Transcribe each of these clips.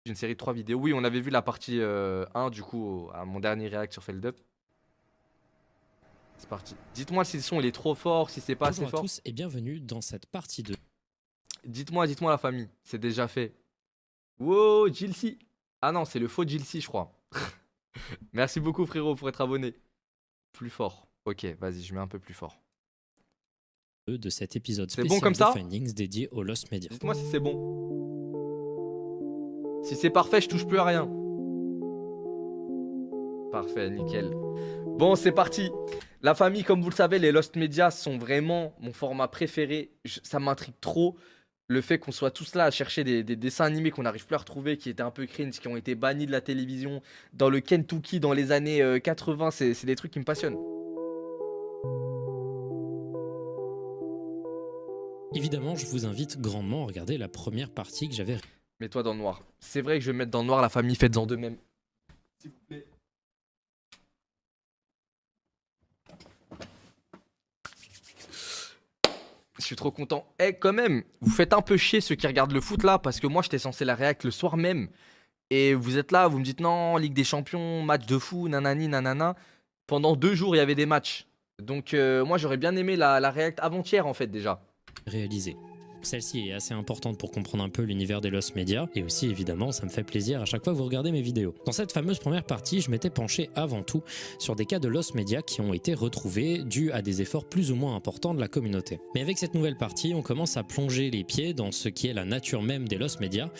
d'une série de 3 vidéos. Oui, on avait vu la partie 1 du coup à mon dernier react sur Feldup. C'est parti. Dites-moi si le son il est trop fort, si c'est pas assez Bonjour à fort. tous et bienvenue dans cette partie 2. Dites-moi la famille, c'est déjà fait. Wow, Jilcy. Ah non, c'est le faux Jilcy, je crois. Merci beaucoup frérot pour être abonné. Plus fort. Ok, vas-y, je mets un peu plus fort. De cet épisode C'est bon spécial comme de ça? Findings dédié aux Lost Media. Dites-moi si c'est bon. Si c'est parfait, je touche plus à rien. Parfait, nickel. Bon, c'est parti. La famille, comme vous le savez, les Lost Media sont vraiment mon format préféré. Ça m'intrigue trop. Le fait qu'on soit tous là à chercher des dessins animés qu'on n'arrive plus à retrouver, qui étaient un peu cringe, qui ont été bannis de la télévision, dans le Kentucky dans les années 80, c'est des trucs qui me passionnent. Évidemment, je vous invite grandement à regarder la première partie que j'avais. Mets-toi dans le noir. C'est vrai que je vais me mettre dans le noir, la famille, faites-en de même. S'il vous plaît. Je suis trop content. Eh, quand même, vous faites un peu chier ceux qui regardent le foot là, parce que moi j'étais censé la réact le soir même. Et vous êtes là, vous me dites non, Ligue des Champions, match de fou, nanani, nanana. Pendant 2 jours, il y avait des matchs. Donc moi j'aurais bien aimé la réact avant-hier en fait déjà. Réalisé. Celle-ci est assez importante pour comprendre un peu l'univers des Lost Media, et aussi évidemment ça me fait plaisir à chaque fois que vous regardez mes vidéos. Dans cette fameuse première partie, je m'étais penché avant tout sur des cas de Lost Media qui ont été retrouvés dus à des efforts plus ou moins importants de la communauté. Mais avec cette nouvelle partie, on commence à plonger les pieds dans ce qui est la nature même des Lost Media,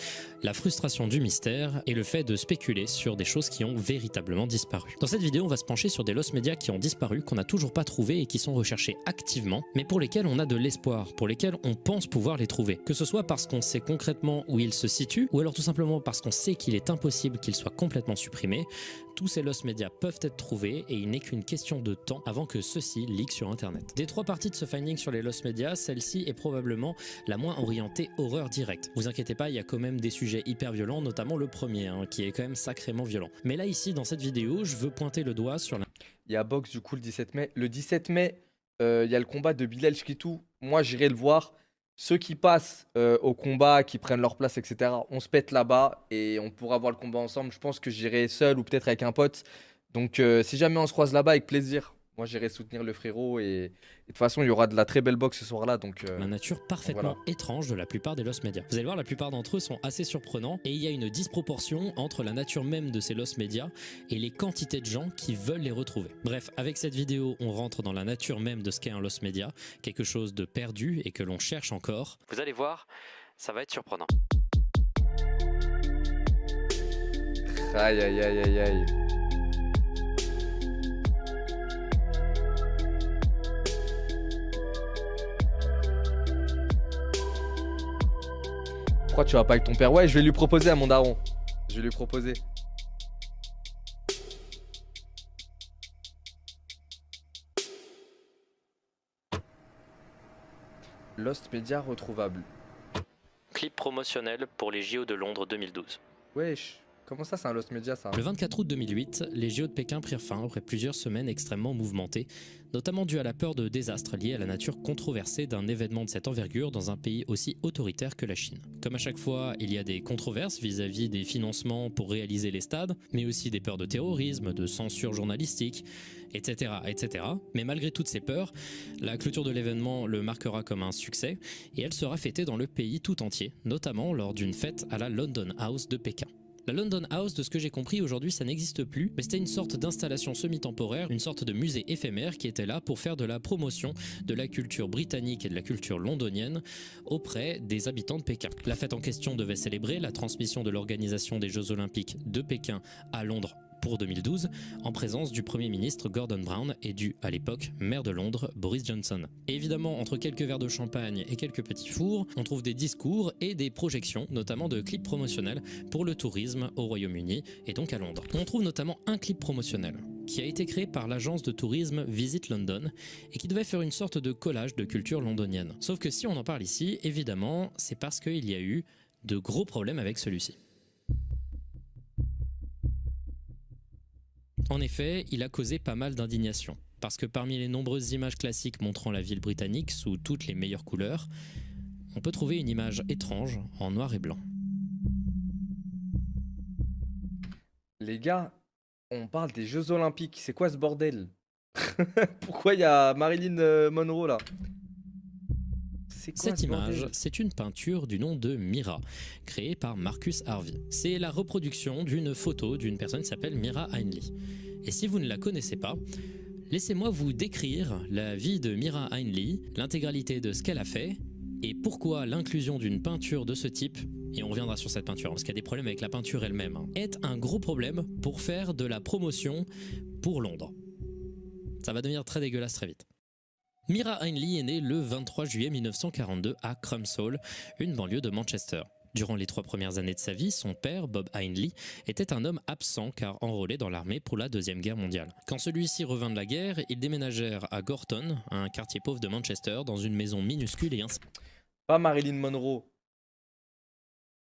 la frustration du mystère et le fait de spéculer sur des choses qui ont véritablement disparu. Dans cette vidéo, on va se pencher sur des Lost Media qui ont disparu, qu'on n'a toujours pas trouvés et qui sont recherchés activement, mais pour lesquels on a de l'espoir, pour lesquels on pense pouvoir les trouver. Que ce soit parce qu'on sait concrètement où ils se situent, ou alors tout simplement parce qu'on sait qu'il est impossible qu'ils soient complètement supprimés, tous ces Lost Media peuvent être trouvés et il n'est qu'une question de temps avant que ceux-ci leak sur internet. Des 3 parties de ce finding sur les Lost Media, celle-ci est probablement la moins orientée horreur directe. Vous inquiétez pas, il y a quand même des sujets hyper violents, notamment le premier, qui est quand même sacrément violent. Mais là ici, dans cette vidéo, je veux pointer le doigt sur la... Il y a Box du coup le 17 mai. Le 17 mai, il y a le combat de Bilal Shkitou. Moi j'irai le voir. Ceux qui passent au combat, qui prennent leur place, etc., on se pète là-bas et on pourra voir le combat ensemble. Je pense que j'irai seul ou peut-être avec un pote. Donc si jamais on se croise là-bas, avec plaisir. Moi j'irai soutenir le frérot et de toute façon il y aura de la très belle boxe ce soir-là. Donc la nature parfaitement étrange de la plupart des Lost Media. Vous allez voir, la plupart d'entre eux sont assez surprenants et il y a une disproportion entre la nature même de ces Lost Media et les quantités de gens qui veulent les retrouver. Bref, avec cette vidéo, on rentre dans la nature même de ce qu'est un Lost Media, quelque chose de perdu et que l'on cherche encore. Vous allez voir, ça va être surprenant. Aïe aïe aïe aïe aïe. Pourquoi tu vas pas avec ton père? Ouais, je vais lui proposer à mon daron. Je vais lui proposer. Lost Media retrouvable. Clip promotionnel pour les JO de Londres 2012. Wesh, comment ça c'est un Lost Media ça? Le 24 août 2008, les JO de Pékin prirent fin après plusieurs semaines extrêmement mouvementées, notamment dû à la peur de désastres liés à la nature controversée d'un événement de cette envergure dans un pays aussi autoritaire que la Chine. Comme à chaque fois, il y a des controverses vis-à-vis des financements pour réaliser les stades, mais aussi des peurs de terrorisme, de censure journalistique, etc., etc. Mais malgré toutes ces peurs, la clôture de l'événement le marquera comme un succès et elle sera fêtée dans le pays tout entier, notamment lors d'une fête à la London House de Pékin. La London House, de ce que j'ai compris aujourd'hui, ça n'existe plus, mais c'était une sorte d'installation semi-temporaire, une sorte de musée éphémère qui était là pour faire de la promotion de la culture britannique et de la culture londonienne auprès des habitants de Pékin. La fête en question devait célébrer la transmission de l'organisation des Jeux Olympiques de Pékin à Londres pour 2012, en présence du Premier ministre Gordon Brown et du, à l'époque, maire de Londres, Boris Johnson. Et évidemment, entre quelques verres de champagne et quelques petits fours, on trouve des discours et des projections, notamment de clips promotionnels pour le tourisme au Royaume-Uni et donc à Londres. On trouve notamment un clip promotionnel qui a été créé par l'agence de tourisme Visit London et qui devait faire une sorte de collage de culture londonienne. Sauf que si on en parle ici, évidemment, c'est parce qu'il y a eu de gros problèmes avec celui-ci. En effet, il a causé pas mal d'indignation, parce que parmi les nombreuses images classiques montrant la ville britannique sous toutes les meilleures couleurs, on peut trouver une image étrange en noir et blanc. Les gars, on parle des Jeux Olympiques. C'est quoi ce bordel? Pourquoi il y a Marilyn Monroe là? C'est quoi Cette ce image, bordel? c'est une peinture du nom de Mira, créée par Marcus Harvey. C'est la reproduction d'une photo d'une personne qui s'appelle Mira Heinle. Et si vous ne la connaissez pas, laissez-moi vous décrire la vie de Mira Heinle, l'intégralité de ce qu'elle a fait, et pourquoi l'inclusion d'une peinture de ce type, et on reviendra sur cette peinture, parce qu'il y a des problèmes avec la peinture elle-même, est un gros problème pour faire de la promotion pour Londres. Ça va devenir très dégueulasse très vite. Mira Heinle est née le 23 juillet 1942 à Crumpsall, une banlieue de Manchester. Durant les 3 premières années de sa vie, son père, Bob Heinle, était un homme absent car enrôlé dans l'armée pour la Deuxième Guerre mondiale. Quand celui-ci revint de la guerre, ils déménagèrent à Gorton, un quartier pauvre de Manchester, dans une maison minuscule et Pas Marilyn Monroe.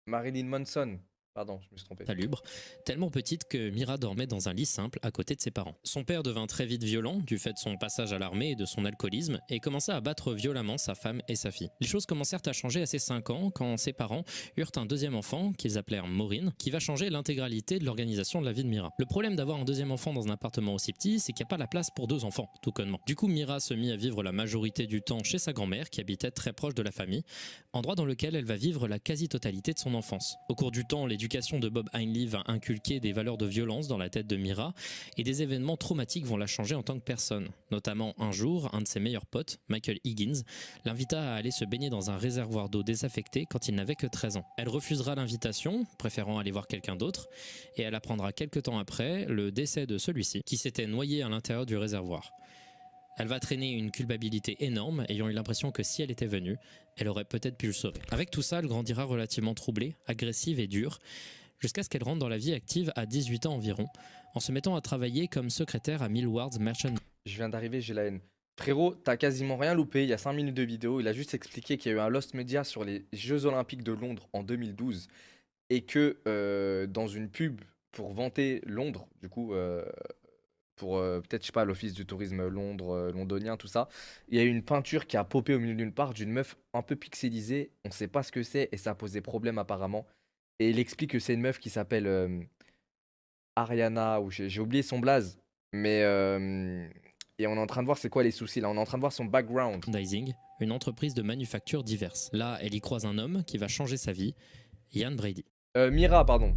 Marilyn Manson. Pardon, je me suis trompé. insalubre, tellement petite que Mira dormait dans un lit simple à côté de ses parents. Son père devint très vite violent du fait de son passage à l'armée et de son alcoolisme et commença à battre violemment sa femme et sa fille. Les choses commencèrent à changer à ses 5 ans quand ses parents eurent un deuxième enfant qu'ils appelèrent Maureen, qui va changer l'intégralité de l'organisation de la vie de Mira. Le problème d'avoir un deuxième enfant dans un appartement aussi petit, c'est qu'il n'y a pas la place pour 2 enfants, tout connement. Du coup, Mira se mit à vivre la majorité du temps chez sa grand-mère qui habitait très proche de la famille, endroit dans lequel elle va vivre la quasi-totalité de son enfance. Au cours du temps, l'éducation de Bob Heinle va inculquer des valeurs de violence dans la tête de Mira et des événements traumatiques vont la changer en tant que personne. Notamment un jour, un de ses meilleurs potes, Michael Higgins, l'invita à aller se baigner dans un réservoir d'eau désaffecté quand il n'avait que 13 ans. Elle refusera l'invitation, préférant aller voir quelqu'un d'autre, et elle apprendra quelques temps après le décès de celui-ci, qui s'était noyé à l'intérieur du réservoir. Elle va traîner une culpabilité énorme, ayant eu l'impression que si elle était venue, elle aurait peut-être pu le sauver. Avec tout ça, elle grandira relativement troublée, agressive et dure, jusqu'à ce qu'elle rentre dans la vie active à 18 ans environ, en se mettant à travailler comme secrétaire à Millward's Merchant. Je viens d'arriver, j'ai la haine. Frérot, t'as quasiment rien loupé. Il y a 5 minutes de vidéo. Il a juste expliqué qu'il y a eu un Lost Media sur les Jeux Olympiques de Londres en 2012 et que dans une pub pour vanter Londres, du coup, pour peut-être, je sais pas, l'Office du tourisme Londres, londonien, tout ça, il y a eu une peinture qui a popé au milieu d'une part d'une meuf un peu pixelisée. On sait pas ce que c'est et ça a posé problème apparemment. Et il explique que c'est une meuf qui s'appelle Ariana, ou j'ai oublié son blaze. Mais. Et on est en train de voir c'est quoi les soucis là. On est en train de voir son background. Merchandising, une entreprise de manufactures diverses. Là, elle y croise un homme qui va changer sa vie, Ian Brady. Mira, pardon.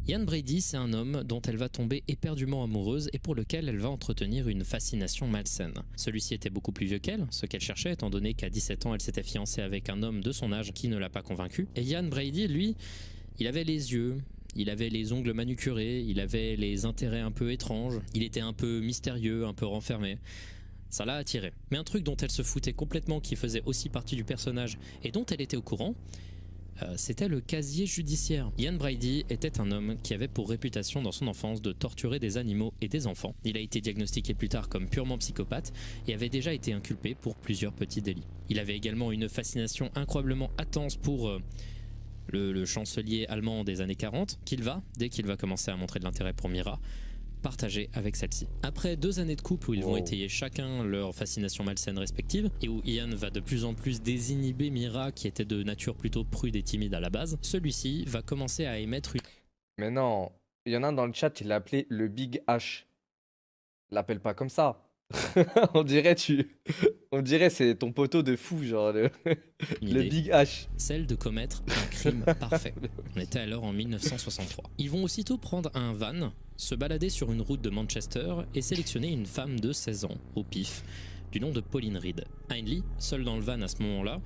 Ian Brady, c'est un homme dont elle va tomber éperdument amoureuse et pour lequel elle va entretenir une fascination malsaine. Celui-ci était beaucoup plus vieux qu'elle, ce qu'elle cherchait étant donné qu'à 17 ans elle s'était fiancée avec un homme de son âge qui ne l'a pas convaincue. Et Ian Brady, lui, il avait les yeux, il avait les ongles manucurés, il avait les intérêts un peu étranges, il était un peu mystérieux, un peu renfermé. Ça l'a attirée. Mais un truc dont elle se foutait complètement qui faisait aussi partie du personnage et dont elle était au courant, c'était le casier judiciaire. Ian Brady était un homme qui avait pour réputation dans son enfance de torturer des animaux et des enfants. Il a été diagnostiqué plus tard comme purement psychopathe et avait déjà été inculpé pour plusieurs petits délits. Il avait également une fascination incroyablement intense pour le chancelier allemand des années 40, dès qu'il va commencer à montrer de l'intérêt pour Mira, partager avec celle-ci. Après 2 années de couple où ils vont étayer chacun leur fascination malsaine respective et où Ian va de plus en plus désinhiber Mira qui était de nature plutôt prude et timide à la base, celui-ci va commencer à émettre une... Mais non, il y en a un dans le chat, il l'a appelé le Big H. L'appelle pas comme ça. On dirait c'est ton poteau de fou, genre le idée, Big H. Celle de commettre un crime parfait. On était alors en 1963. Ils vont aussitôt prendre un van, se balader sur une route de Manchester et sélectionner une femme de 16 ans, au pif, du nom de Pauline Reed. Heinle, seule dans le van à ce moment-là,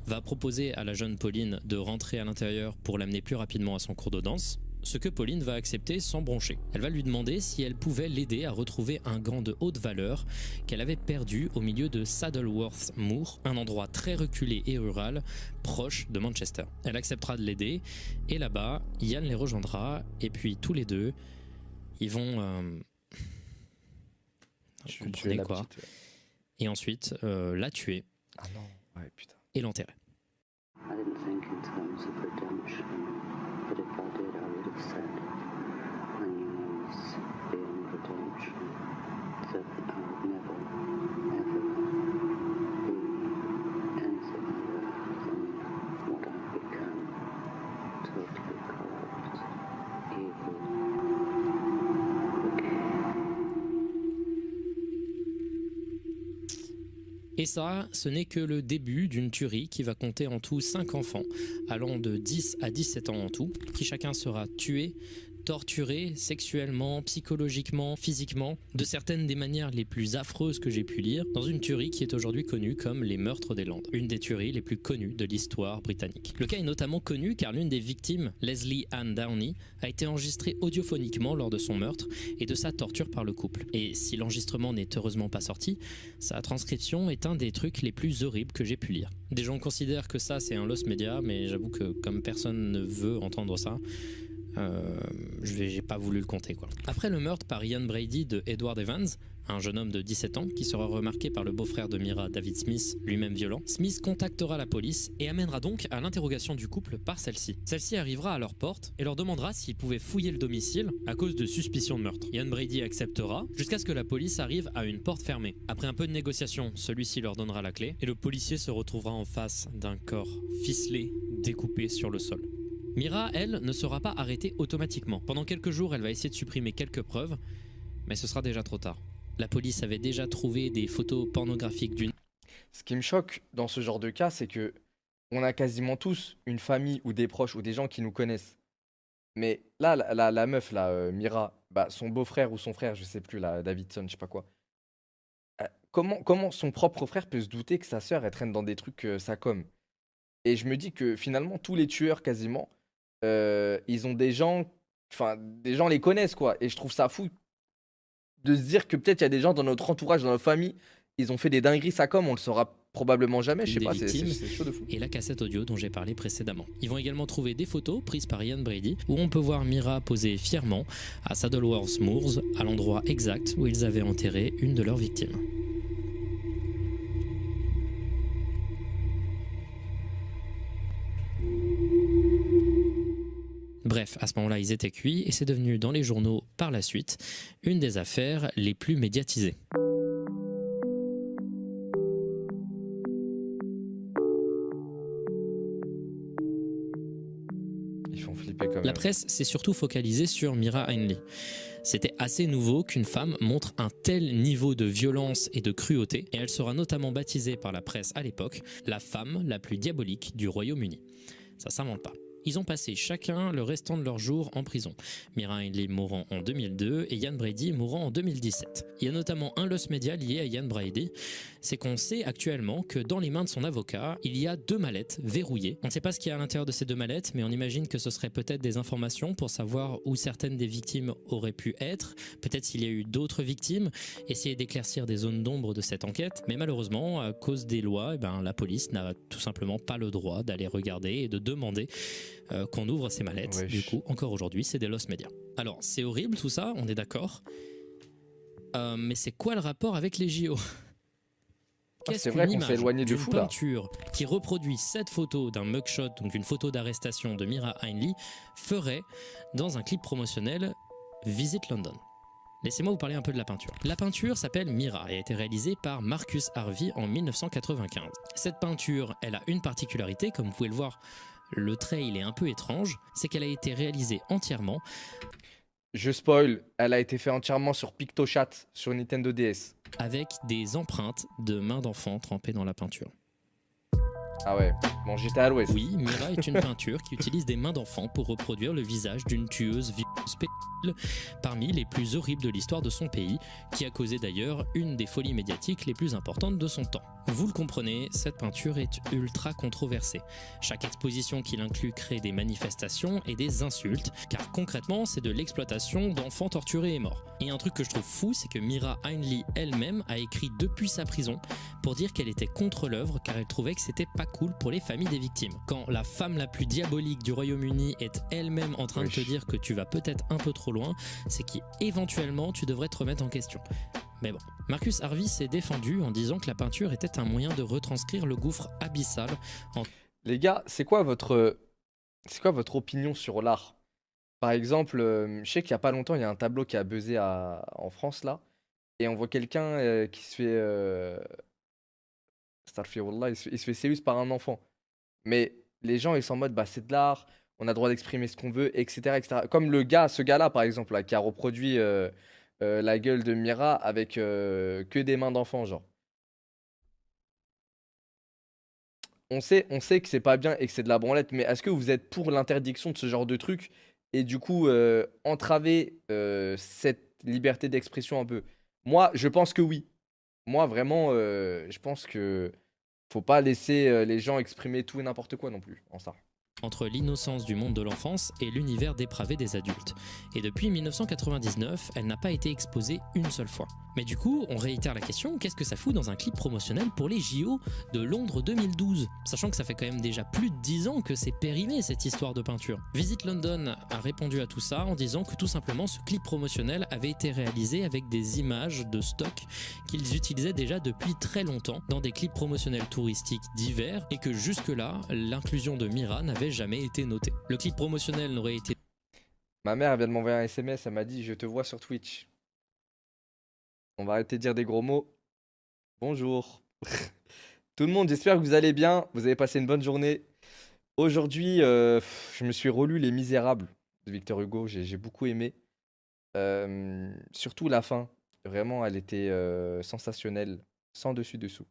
va proposer à la jeune Pauline de rentrer à l'intérieur pour l'amener plus rapidement à son cours de danse, ce que Pauline va accepter sans broncher. Elle va lui demander si elle pouvait l'aider à retrouver un gant de haute valeur qu'elle avait perdu au milieu de Saddleworth Moor, un endroit très reculé et rural, proche de Manchester. Elle acceptera de l'aider, et là-bas, Ian les rejoindra, et puis tous les deux, ils vont... Vous comprenez quoi. Petite, ouais. Et ensuite, la tuer. Ah non, ouais, putain. Et l'enterrer. I didn't think in terms of redemption, but if I did, I would have said, my knees beyond redemption, that I would never, ever be anything other than what I've become, totally corrupt. Et ça, ce n'est que le début d'une tuerie qui va compter en tout 5 enfants, allant de 10 à 17 ans en tout, qui chacun sera tué, torturé sexuellement, psychologiquement, physiquement, de certaines des manières les plus affreuses que j'ai pu lire, dans une tuerie qui est aujourd'hui connue comme les meurtres des Landes, une des tueries les plus connues de l'histoire britannique. Le cas est notamment connu car l'une des victimes, Leslie Ann Downey, a été enregistrée audiophoniquement lors de son meurtre et de sa torture par le couple. Et si l'enregistrement n'est heureusement pas sorti, sa transcription est un des trucs les plus horribles que j'ai pu lire. Des gens considèrent que ça c'est un lost media, mais j'avoue que comme personne ne veut entendre ça, j'ai pas voulu le compter quoi. Après le meurtre par Ian Brady de Edward Evans, un jeune homme de 17 ans qui sera remarqué par le beau-frère de Mira, David Smith, lui-même violent, Smith contactera la police et amènera donc à l'interrogation du couple par celle-ci. Celle-ci arrivera à leur porte et leur demandera s'ils pouvaient fouiller le domicile à cause de suspicion de meurtre. Ian Brady acceptera jusqu'à ce que la police arrive à une porte fermée. Après un peu de négociation, celui-ci leur donnera la clé et le policier se retrouvera en face d'un corps ficelé, découpé sur le sol. Mira, elle, ne sera pas arrêtée automatiquement. Pendant quelques jours, elle va essayer de supprimer quelques preuves, mais ce sera déjà trop tard. La police avait déjà trouvé des photos pornographiques d'une... Ce qui me choque dans ce genre de cas, c'est que on a quasiment tous une famille ou des proches ou des gens qui nous connaissent. Mais là, la meuf, là, Mira, bah, son beau-frère ou son frère, je sais plus, là, Davidson, je sais pas quoi. Comment son propre frère peut se douter que sa sœur, elle traîne dans des trucs ça comme. Et je me dis que finalement, tous les tueurs, quasiment, ils ont des gens, enfin, des gens les connaissent, quoi. Et je trouve ça fou de se dire que peut-être il y a des gens dans notre entourage, dans notre famille, ils ont fait des dingueries, ça comme, on le saura probablement jamais, je sais des pas, victimes c'est chaud de fou. et la cassette audio dont j'ai parlé précédemment. Ils vont également trouver des photos prises par Ian Brady où on peut voir Mira poser fièrement à Saddleworth Moors, à l'endroit exact où ils avaient enterré une de leurs victimes. Bref, à ce moment-là, ils étaient cuits et c'est devenu dans les journaux par la suite une des affaires les plus médiatisées. Ils font flipper quand même. La presse s'est surtout focalisée sur Mira Heinle. C'était assez nouveau qu'une femme montre un tel niveau de violence et de cruauté, et elle sera notamment baptisée par la presse à l'époque la femme la plus diabolique du Royaume-Uni. Ça s'invente pas. Ils ont passé chacun le restant de leur jour en prison. Mira Heinle mourant en 2002 et Ian Brady mourant en 2017. Il y a notamment un lost media lié à Ian Brady, c'est qu'on sait actuellement que dans les mains de son avocat, il y a 2 mallettes verrouillées. On ne sait pas ce qu'il y a à l'intérieur de ces 2 mallettes, mais on imagine que ce serait peut-être des informations pour savoir où certaines des victimes auraient pu être, peut-être s'il y a eu d'autres victimes, essayer d'éclaircir des zones d'ombre de cette enquête, mais malheureusement, à cause des lois, la police n'a tout simplement pas le droit d'aller regarder et de demander qu'on ouvre ces mallettes. Wesh. Du coup, encore aujourd'hui, c'est des lost media. Alors, c'est horrible tout ça, on est d'accord, mais c'est quoi le rapport avec les JO ? Qu'est-ce c'est vrai qu'une qu'on s'est image éloigné de d'une fou, là. peinture qui reproduit cette photo d'un mugshot, donc une photo d'arrestation de Mira Heinle, ferait dans un clip promotionnel Visit London? Laissez-moi vous parler un peu de la peinture. La peinture s'appelle Mira et a été réalisée par Marcus Harvey en 1995. Cette peinture, elle a une particularité, comme vous pouvez le voir, le trait il est un peu étrange, c'est qu'elle a été réalisée entièrement Je spoil, elle a été faite entièrement sur PictoChat sur Nintendo DS. avec des empreintes de mains d'enfants trempées dans la peinture. Ah ouais, bon, j'étais à l'ouest. Oui, Mira est une peinture qui utilise des mains d'enfants pour reproduire le visage d'une tueuse pédophile parmi les plus horribles de l'histoire de son pays, qui a causé d'ailleurs une des folies médiatiques les plus importantes de son temps. Vous le comprenez, cette peinture est ultra controversée. Chaque exposition qu'il inclut crée des manifestations et des insultes, car concrètement, c'est de l'exploitation d'enfants torturés et morts. Et un truc que je trouve fou, c'est que Mira Heinle elle-même a écrit depuis sa prison pour dire qu'elle était contre l'œuvre car elle trouvait que c'était pas cool pour les familles des victimes. Quand la femme la plus diabolique du Royaume-Uni est elle-même en train de te dire que tu vas peut-être un peu trop loin, c'est qu'éventuellement tu devrais te remettre en question. Mais bon, Marcus Harvey s'est défendu en disant que la peinture était un moyen de retranscrire le gouffre abyssal en... Les gars, c'est quoi votre opinion sur l'art? Par exemple, je sais qu'il y a pas longtemps, il y a un tableau qui a buzzé en France là, et on voit quelqu'un qui se fait, Astaghfirullah, il se fait séus par un enfant. Mais les gens, ils sont en mode, bah c'est de l'art, on a le droit d'exprimer ce qu'on veut, etc., etc. Comme ce gars-là, par exemple, là, qui a reproduit la gueule de Mira avec que des mains d'enfant, genre. on sait que c'est pas bien et que c'est de la branlette, mais est-ce que vous êtes pour l'interdiction de ce genre de truc et du coup entraver cette liberté d'expression un peu? Moi, je pense que oui. Moi, vraiment, je pense que faut pas laisser les gens exprimer tout et n'importe quoi non plus en ça. Entre l'innocence du monde de l'enfance et l'univers dépravé des adultes. Et depuis 1999, elle n'a pas été exposée une seule fois. Mais du coup, on réitère la question, qu'est-ce que ça fout dans un clip promotionnel pour les JO de Londres 2012? Sachant que ça fait quand même déjà plus de 10 ans que c'est périmé cette histoire de peinture. Visit London a répondu à tout ça en disant que tout simplement ce clip promotionnel avait été réalisé avec des images de stock qu'ils utilisaient déjà depuis très longtemps dans des clips promotionnels touristiques divers et que jusque-là, l'inclusion de Mira n'avait jamais été notée. Le clip promotionnel n'aurait été Ma mère elle vient de m'envoyer un SMS, elle m'a dit je te vois sur Twitch. On va arrêter de dire des gros mots. Bonjour. Tout le monde, j'espère que vous allez bien. Vous avez passé une bonne journée. Aujourd'hui, je me suis relu Les Misérables de Victor Hugo. J'ai beaucoup aimé. Surtout la fin. Vraiment, elle était sensationnelle, sans dessus-dessous.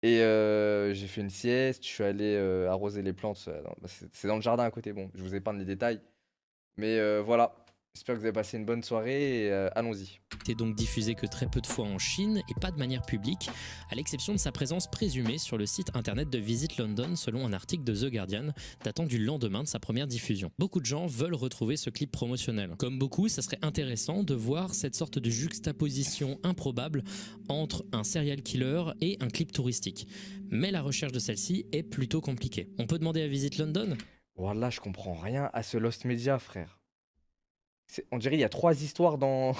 Et j'ai fait une sieste, je suis allé arroser les plantes. C'est dans le jardin à côté. Bon, je vous épargne les détails. Mais voilà. J'espère que vous avez passé une bonne soirée et allons-y. donc diffusé que très peu de fois en Chine et pas de manière publique, à l'exception de sa présence présumée sur le site internet de Visit London selon un article de The Guardian datant du lendemain de sa première diffusion. Beaucoup de gens veulent retrouver ce clip promotionnel. Comme beaucoup, ça serait intéressant de voir cette sorte de juxtaposition improbable entre un serial killer et un clip touristique. Mais la recherche de celle-ci est plutôt compliquée. On peut demander à Visit London? Voilà, je comprends rien à ce Lost Media, frère. On dirait qu'il y a 3 histoires dans,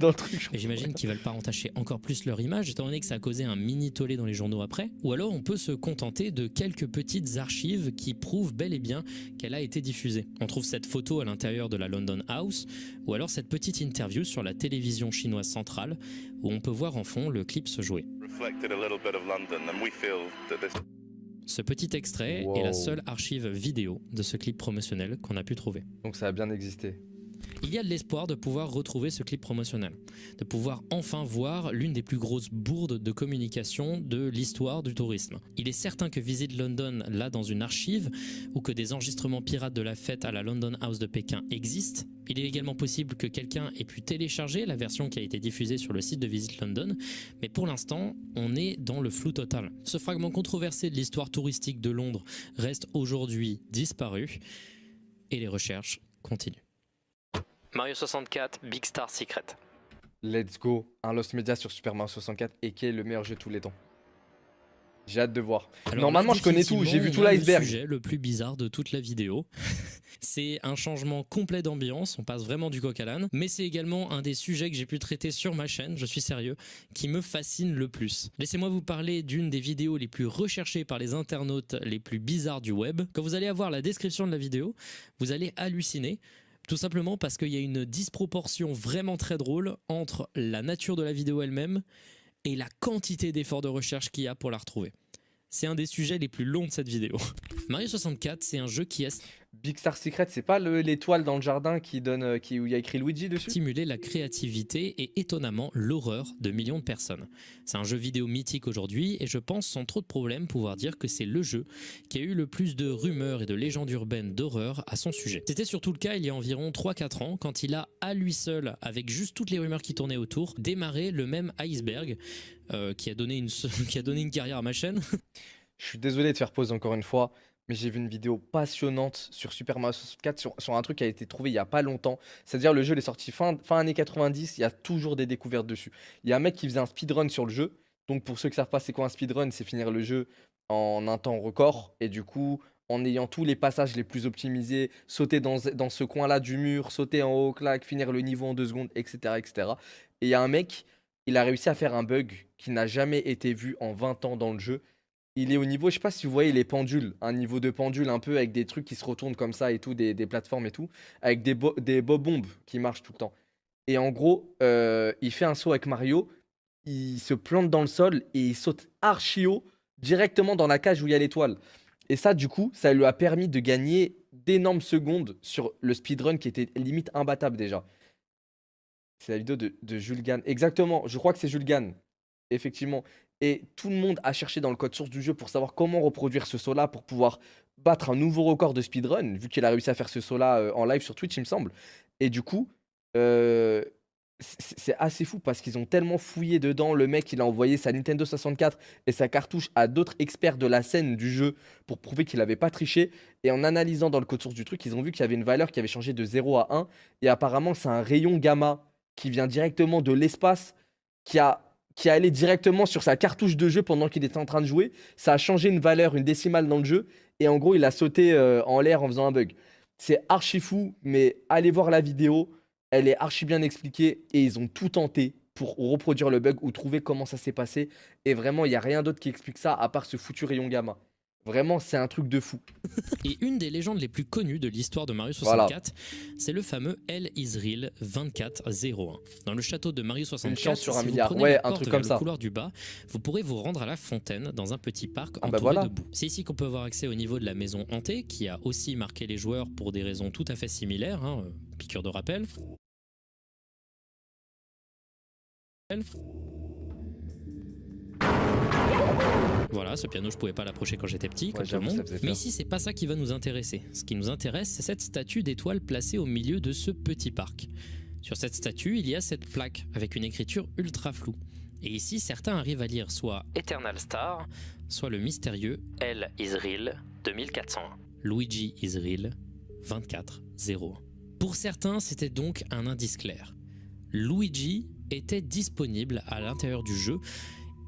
dans le truc. Et j'imagine qu'ils veulent pas entacher encore plus leur image, étant donné que ça a causé un mini tollé dans les journaux après. Ou alors on peut se contenter de quelques petites archives qui prouvent bel et bien qu'elle a été diffusée. On trouve cette photo à l'intérieur de la London House, ou alors cette petite interview sur la télévision chinoise centrale, où on peut voir en fond le clip se jouer. Ce petit extrait est la seule archive vidéo de ce clip promotionnel qu'on a pu trouver. Donc ça a bien existé. Il y a de l'espoir de pouvoir retrouver ce clip promotionnel, de pouvoir enfin voir l'une des plus grosses bourdes de communication de l'histoire du tourisme. Il est certain que Visit London l'a dans une archive ou que des enregistrements pirates de la fête à la London House de Pékin existent. Il est également possible que quelqu'un ait pu télécharger la version qui a été diffusée sur le site de Visit London, mais pour l'instant, on est dans le flou total. Ce fragment controversé de l'histoire touristique de Londres reste aujourd'hui disparu et les recherches continuent. Mario 64, Big Star Secret. Let's go. Un Lost Media sur Super Mario 64 et qui est le meilleur jeu de tous les temps. J'ai hâte de voir. Alors normalement, là, je connais tout. J'ai vu tout on a l'iceberg. Le sujet le plus bizarre de toute la vidéo. C'est un changement complet d'ambiance, on passe vraiment du coq à l'âne, mais c'est également un des sujets que j'ai pu traiter sur ma chaîne, je suis sérieux, qui me fascine le plus. Laissez-moi vous parler d'une des vidéos les plus recherchées par les internautes les plus bizarres du web. Quand vous allez avoir la description de la vidéo, vous allez halluciner. Tout simplement parce qu'il y a une disproportion vraiment très drôle entre la nature de la vidéo elle-même et la quantité d'efforts de recherche qu'il y a pour la retrouver. C'est un des sujets les plus longs de cette vidéo. Mario 64, c'est un jeu qui a Big Star Secret, c'est pas l'étoile dans le jardin qui donne, où il y a écrit Luigi dessus? stimulé la créativité et étonnamment l'horreur de millions de personnes. C'est un jeu vidéo mythique aujourd'hui et je pense sans trop de problèmes pouvoir dire que c'est le jeu qui a eu le plus de rumeurs et de légendes urbaines d'horreur à son sujet. C'était surtout le cas il y a environ 3-4 ans quand il a à lui seul, avec juste toutes les rumeurs qui tournaient autour, démarré le même iceberg qui a donné une carrière à ma chaîne. Je suis désolé de faire pause encore une fois, mais j'ai vu une vidéo passionnante sur Super Mario 64 sur un truc qui a été trouvé il y a pas longtemps. C'est-à-dire le jeu il est sorti fin années 90, il y a toujours des découvertes dessus. Il y a un mec qui faisait un speedrun sur le jeu. Donc pour ceux qui savent pas c'est quoi un speedrun, c'est finir le jeu en un temps record et du coup en ayant tous les passages les plus optimisés, sauter dans ce coin-là du mur, sauter en haut, clac, finir le niveau en 2 secondes, etc., etc. Et il y a un mec, il a réussi à faire un bug qui n'a jamais été vu en 20 ans dans le jeu. Il est au niveau, je sais pas si vous voyez les pendules, un niveau de pendule un peu avec des trucs qui se retournent comme ça et tout, des plateformes et tout, avec des bob-bombes qui marchent tout le temps. Et en gros, il fait un saut avec Mario, il se plante dans le sol et il saute archi haut directement dans la cage où il y a l'étoile. Et ça, du coup, ça lui a permis de gagner d'énormes secondes sur le speedrun qui était limite imbattable déjà. C'est la vidéo de Jules Gann. Exactement, je crois que c'est Jules Gann. Effectivement. Et tout le monde a cherché dans le code source du jeu pour savoir comment reproduire ce saut-là pour pouvoir battre un nouveau record de speedrun, vu qu'il a réussi à faire ce saut-là en live sur Twitch, il me semble. Et du coup, euh, c'est assez fou parce qu'ils ont tellement fouillé dedans. Le mec, il a envoyé sa Nintendo 64 et sa cartouche à d'autres experts de la scène du jeu pour prouver qu'il n'avait pas triché. Et en analysant dans le code source du truc, ils ont vu qu'il y avait une valeur qui avait changé de 0 à 1. Et apparemment, c'est un rayon gamma qui vient directement de l'espace qui est allé directement sur sa cartouche de jeu pendant qu'il était en train de jouer. Ça a changé une valeur, une décimale dans le jeu. Et en gros, il a sauté en l'air en faisant un bug. C'est archi fou, mais allez voir la vidéo. Elle est archi bien expliquée et ils ont tout tenté pour reproduire le bug ou trouver comment ça s'est passé. Et vraiment, il n'y a rien d'autre qui explique ça à part ce foutu rayon gamma. Vraiment, c'est un truc de fou. Et une des légendes les plus connues de l'histoire de Mario Voilà. 64, c'est le fameux El Israel 2401. Dans le château de Mario 64, chance sur un si vous milliard. prenez Ouais, la un porte truc vers comme le ça. couloir du bas, vous pourrez vous rendre à la fontaine dans un petit parc Ah bah entouré voilà. de boue. C'est ici qu'on peut avoir accès au niveau de la maison hantée, qui a aussi marqué les joueurs pour des raisons tout à fait similaires, hein, piqûre de rappel. Voilà, ce piano, je pouvais pas l'approcher quand j'étais petit, Ouais, comme tout le j'avoue, ça monde. faisait Mais peur. ici, c'est pas ça qui va nous intéresser. Ce qui nous intéresse, c'est cette statue d'étoile placée au milieu de ce petit parc. Sur cette statue, il y a cette plaque avec une écriture ultra floue. Et ici, certains arrivent à lire soit Eternal Star, soit le mystérieux El Israel 2401. Luigi Israel 2401. Pour certains, c'était donc un indice clair. Luigi était disponible à l'intérieur du jeu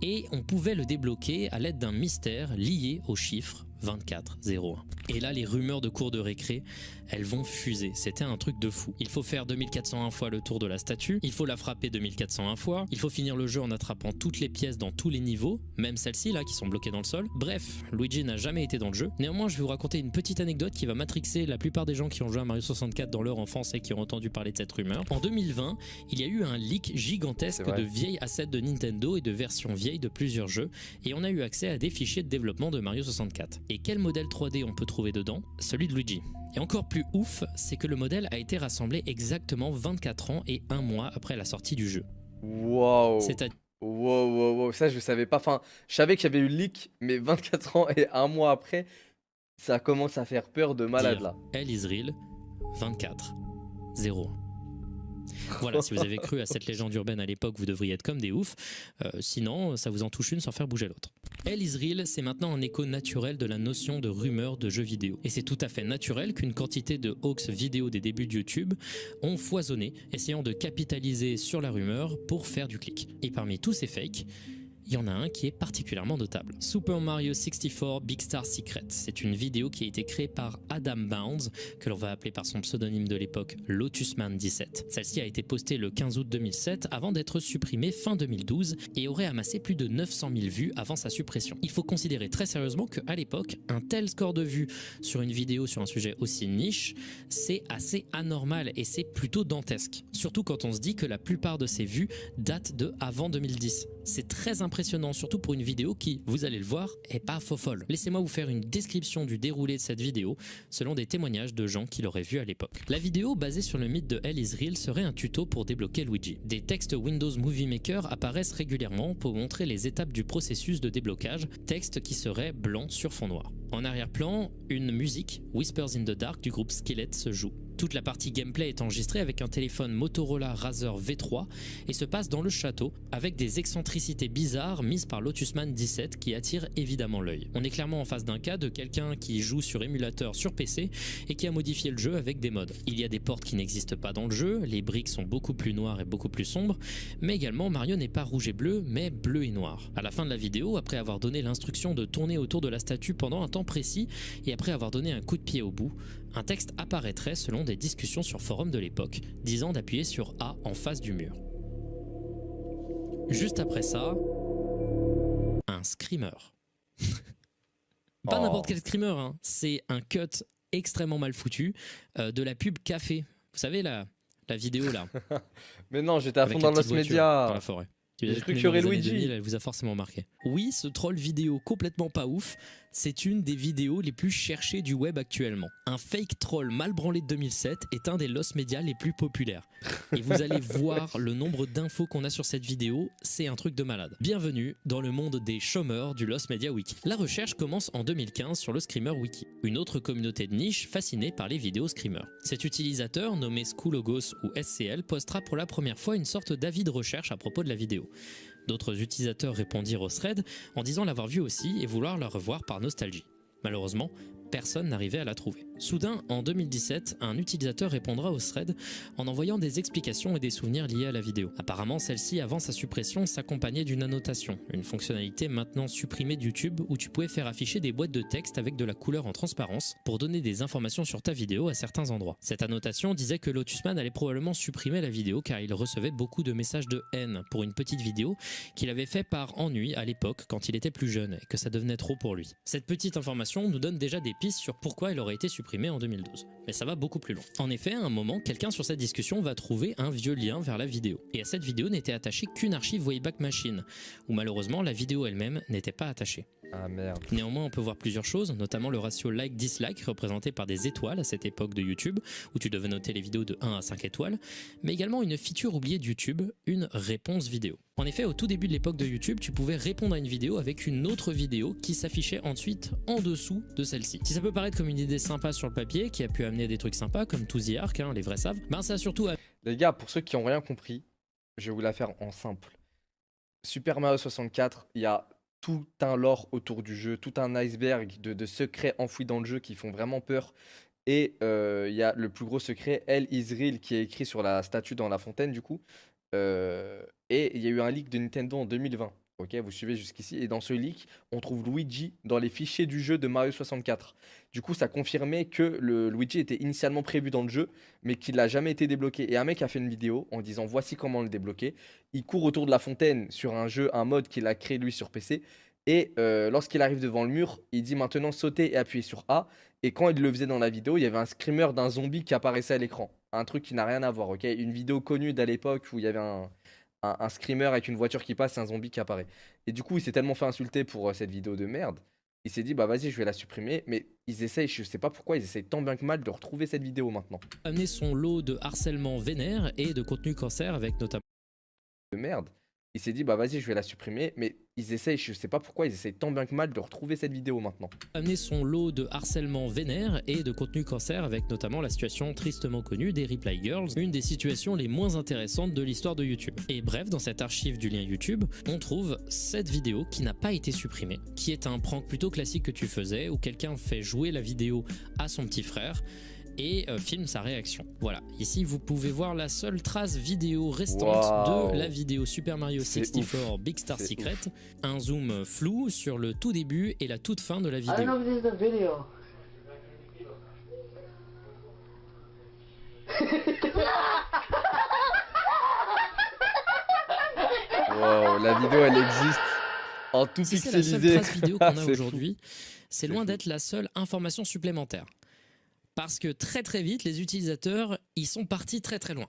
et on pouvait le débloquer à l'aide d'un mystère lié au chiffre 2401. Et là, les rumeurs de cours de récré, elles vont fuser. C'était un truc de fou. Il faut faire 2401 fois le tour de la statue, il faut la frapper 2401 fois, il faut finir le jeu en attrapant toutes les pièces dans tous les niveaux, même celles-ci là qui sont bloquées dans le sol. Bref, Luigi n'a jamais été dans le jeu. Néanmoins, je vais vous raconter une petite anecdote qui va matrixer la plupart des gens qui ont joué à Mario 64 dans leur enfance et qui ont entendu parler de cette rumeur. En 2020, il y a eu un leak gigantesque C'est vrai. de vieilles assets de Nintendo et de versions vieilles de plusieurs jeux, et on a eu accès à des fichiers de développement de Mario 64. Et quel modèle 3D on peut trouver dedans? Celui de Luigi. Et encore plus ouf, c'est que le modèle a été rassemblé exactement 24 ans et 1 mois après la sortie du jeu. Waouh. C'est-à-dire Wow. Ça, je savais pas. Enfin, je savais qu'il y avait eu le leak, mais 24 ans et un mois après, ça commence à faire peur de malade là. El Israel 2401. Voilà, si vous avez cru à cette légende urbaine à l'époque, vous devriez être comme des oufs. Sinon, ça vous en touche une sans faire bouger l'autre. El Israel, c'est maintenant un écho naturel de la notion de rumeur de jeux vidéo. Et c'est tout à fait naturel qu'une quantité de hoax vidéo des débuts de YouTube ont foisonné, essayant de capitaliser sur la rumeur pour faire du clic. Et parmi tous ces fakes, il y en a un qui est particulièrement notable. Super Mario 64 Big Star Secret. C'est une vidéo qui a été créée par Adam Bounds, que l'on va appeler par son pseudonyme de l'époque Lotusman17. Celle-ci a été postée le 15 août 2007 avant d'être supprimée fin 2012 et aurait amassé plus de 900 000 vues avant sa suppression. Il faut considérer très sérieusement qu'à l'époque, un tel score de vues sur une vidéo sur un sujet aussi niche, c'est assez anormal et c'est plutôt dantesque. Surtout quand on se dit que la plupart de ces vues datent de avant 2010. C'est très impressionnant, surtout pour une vidéo qui, vous allez le voir, est pas faux folle. Laissez-moi vous faire une description du déroulé de cette vidéo selon des témoignages de gens qui l'auraient vue à l'époque. La vidéo, basée sur le mythe de El Israel, serait un tuto pour débloquer Luigi. Des textes Windows Movie Maker apparaissent régulièrement pour montrer les étapes du processus de déblocage, textes qui seraient blancs sur fond noir. En arrière-plan, une musique, Whispers in the Dark du groupe Skillet, se joue. Toute la partie gameplay est enregistrée avec un téléphone Motorola Razr V3 et se passe dans le château avec des excentricités bizarres mises par Lotusman17 qui attirent évidemment l'œil. On est clairement en face d'un cas de quelqu'un qui joue sur émulateur sur PC et qui a modifié le jeu avec des mods. Il y a des portes qui n'existent pas dans le jeu, les briques sont beaucoup plus noires et beaucoup plus sombres, mais également Mario n'est pas rouge et bleu mais bleu et noir. À la fin de la vidéo, après avoir donné l'instruction de tourner autour de la statue pendant un temps précis et après avoir donné un coup de pied au bout, un texte apparaîtrait selon des discussions sur forum de l'époque, disant d'appuyer sur A en face du mur. Juste après ça, un screamer. Pas Oh. n'importe quel screamer, hein. C'est un cut extrêmement mal foutu de la pub Café. Vous savez, la vidéo là, Mais non, j'étais à avec fond la dans petite Lost voiture dans Media. la forêt. J'ai Vous êtes cru né qu'il y dans aurait les années Luigi. 2000, elle vous a forcément marqué. Oui, ce troll vidéo complètement pas ouf, c'est une des vidéos les plus cherchées du web actuellement. Un fake troll mal branlé de 2007 est un des lost media les plus populaires. Et vous allez voir le nombre d'infos qu'on a sur cette vidéo, c'est un truc de malade. Bienvenue dans le monde des chômeurs du Lost Media Wiki. La recherche commence en 2015 sur le Screamer Wiki, une autre communauté de niche fascinée par les vidéos screamers. Cet utilisateur, nommé Skoologos ou SCL, postera pour la première fois une sorte d'avis de recherche à propos de la vidéo. D'autres utilisateurs répondirent au thread en disant l'avoir vu aussi et vouloir la revoir par nostalgie. Malheureusement, personne n'arrivait à la trouver. Soudain, en 2017, un utilisateur répondra au thread en envoyant des explications et des souvenirs liés à la vidéo. Apparemment, celle-ci, avant sa suppression, s'accompagnait d'une annotation, une fonctionnalité maintenant supprimée de YouTube où tu pouvais faire afficher des boîtes de texte avec de la couleur en transparence pour donner des informations sur ta vidéo à certains endroits. Cette annotation disait que Lotusman allait probablement supprimer la vidéo car il recevait beaucoup de messages de haine pour une petite vidéo qu'il avait fait par ennui à l'époque quand il était plus jeune et que ça devenait trop pour lui. Cette petite information nous donne déjà des pistes sur pourquoi elle aurait été supprimée en 2012. Mais ça va beaucoup plus loin. En effet, à un moment, quelqu'un sur cette discussion va trouver un vieux lien vers la vidéo. Et à cette vidéo n'était attachée qu'une archive Wayback Machine, où malheureusement la vidéo elle-même n'était pas attachée. Ah merde. Néanmoins, on peut voir plusieurs choses, notamment le ratio like-dislike représenté par des étoiles à cette époque de YouTube, où tu devais noter les vidéos de 1 à 5 étoiles, mais également une feature oubliée de YouTube, une réponse vidéo. En effet, au tout début de l'époque de YouTube, tu pouvais répondre à une vidéo avec une autre vidéo qui s'affichait ensuite en dessous de celle-ci. Si ça peut paraître comme une idée sympa sur le papier, qui a pu amener des trucs sympas comme To The Ark, les vrais savent, ben ça a surtout... Les gars, pour ceux qui n'ont rien compris, je vais vous la faire en simple. Super Mario 64, il y a tout un lore autour du jeu, tout un iceberg de secrets enfouis dans le jeu qui font vraiment peur. Et il y a le plus gros secret, El Israel, qui est écrit sur la statue dans la fontaine du coup. Et il y a eu un leak de Nintendo en 2020. Ok, vous suivez jusqu'ici. Et dans ce leak, on trouve Luigi dans les fichiers du jeu de Mario 64. Du coup, ça confirmait que le Luigi était initialement prévu dans le jeu, mais qu'il n'a jamais été débloqué. Et un mec a fait une vidéo en disant voici comment le débloquer. Il court autour de la fontaine sur un jeu, un mode qu'il a créé lui sur PC. Et lorsqu'il arrive devant le mur, il dit maintenant sauter et appuyer sur A. Et quand il le faisait dans la vidéo, il y avait un screamer d'un zombie qui apparaissait à l'écran. Un truc qui n'a rien à voir, ok? Une vidéo connue d'à l'époque où il y avait un screamer avec une voiture qui passe et un zombie qui apparaît. Et du coup, il s'est tellement fait insulter pour cette vidéo de merde. Il s'est dit, bah vas-y, je vais la supprimer. Mais ils essayent, je sais pas pourquoi, ils essayent tant bien que mal de retrouver cette vidéo maintenant. Amener son lot de harcèlement vénère et de contenu cancer avec notamment... De merde. Il s'est dit, bah vas-y, je vais la supprimer. Mais ils essayent, je sais pas pourquoi, ils essayent tant bien que mal de retrouver cette vidéo maintenant. Amener son lot de harcèlement vénère et de contenu cancer avec notamment la situation tristement connue des Reply Girls, une des situations les moins intéressantes de l'histoire de YouTube. Et bref, dans cette archive du lien YouTube, on trouve cette vidéo qui n'a pas été supprimée, qui est un prank plutôt classique que tu faisais où quelqu'un fait jouer la vidéo à son petit frère et filme sa réaction. Voilà, ici vous pouvez voir la seule trace vidéo restante de la vidéo Super Mario 64 Big Star Secret. Ouf. Un zoom flou sur le tout début et la toute fin de la vidéo. Wow, la vidéo elle existe en tout si pixelisé. C'est la seule trace vidéo qu'on a C'est aujourd'hui. C'est loin d'être la seule information supplémentaire. Parce que très très vite, les utilisateurs, ils sont partis très très loin.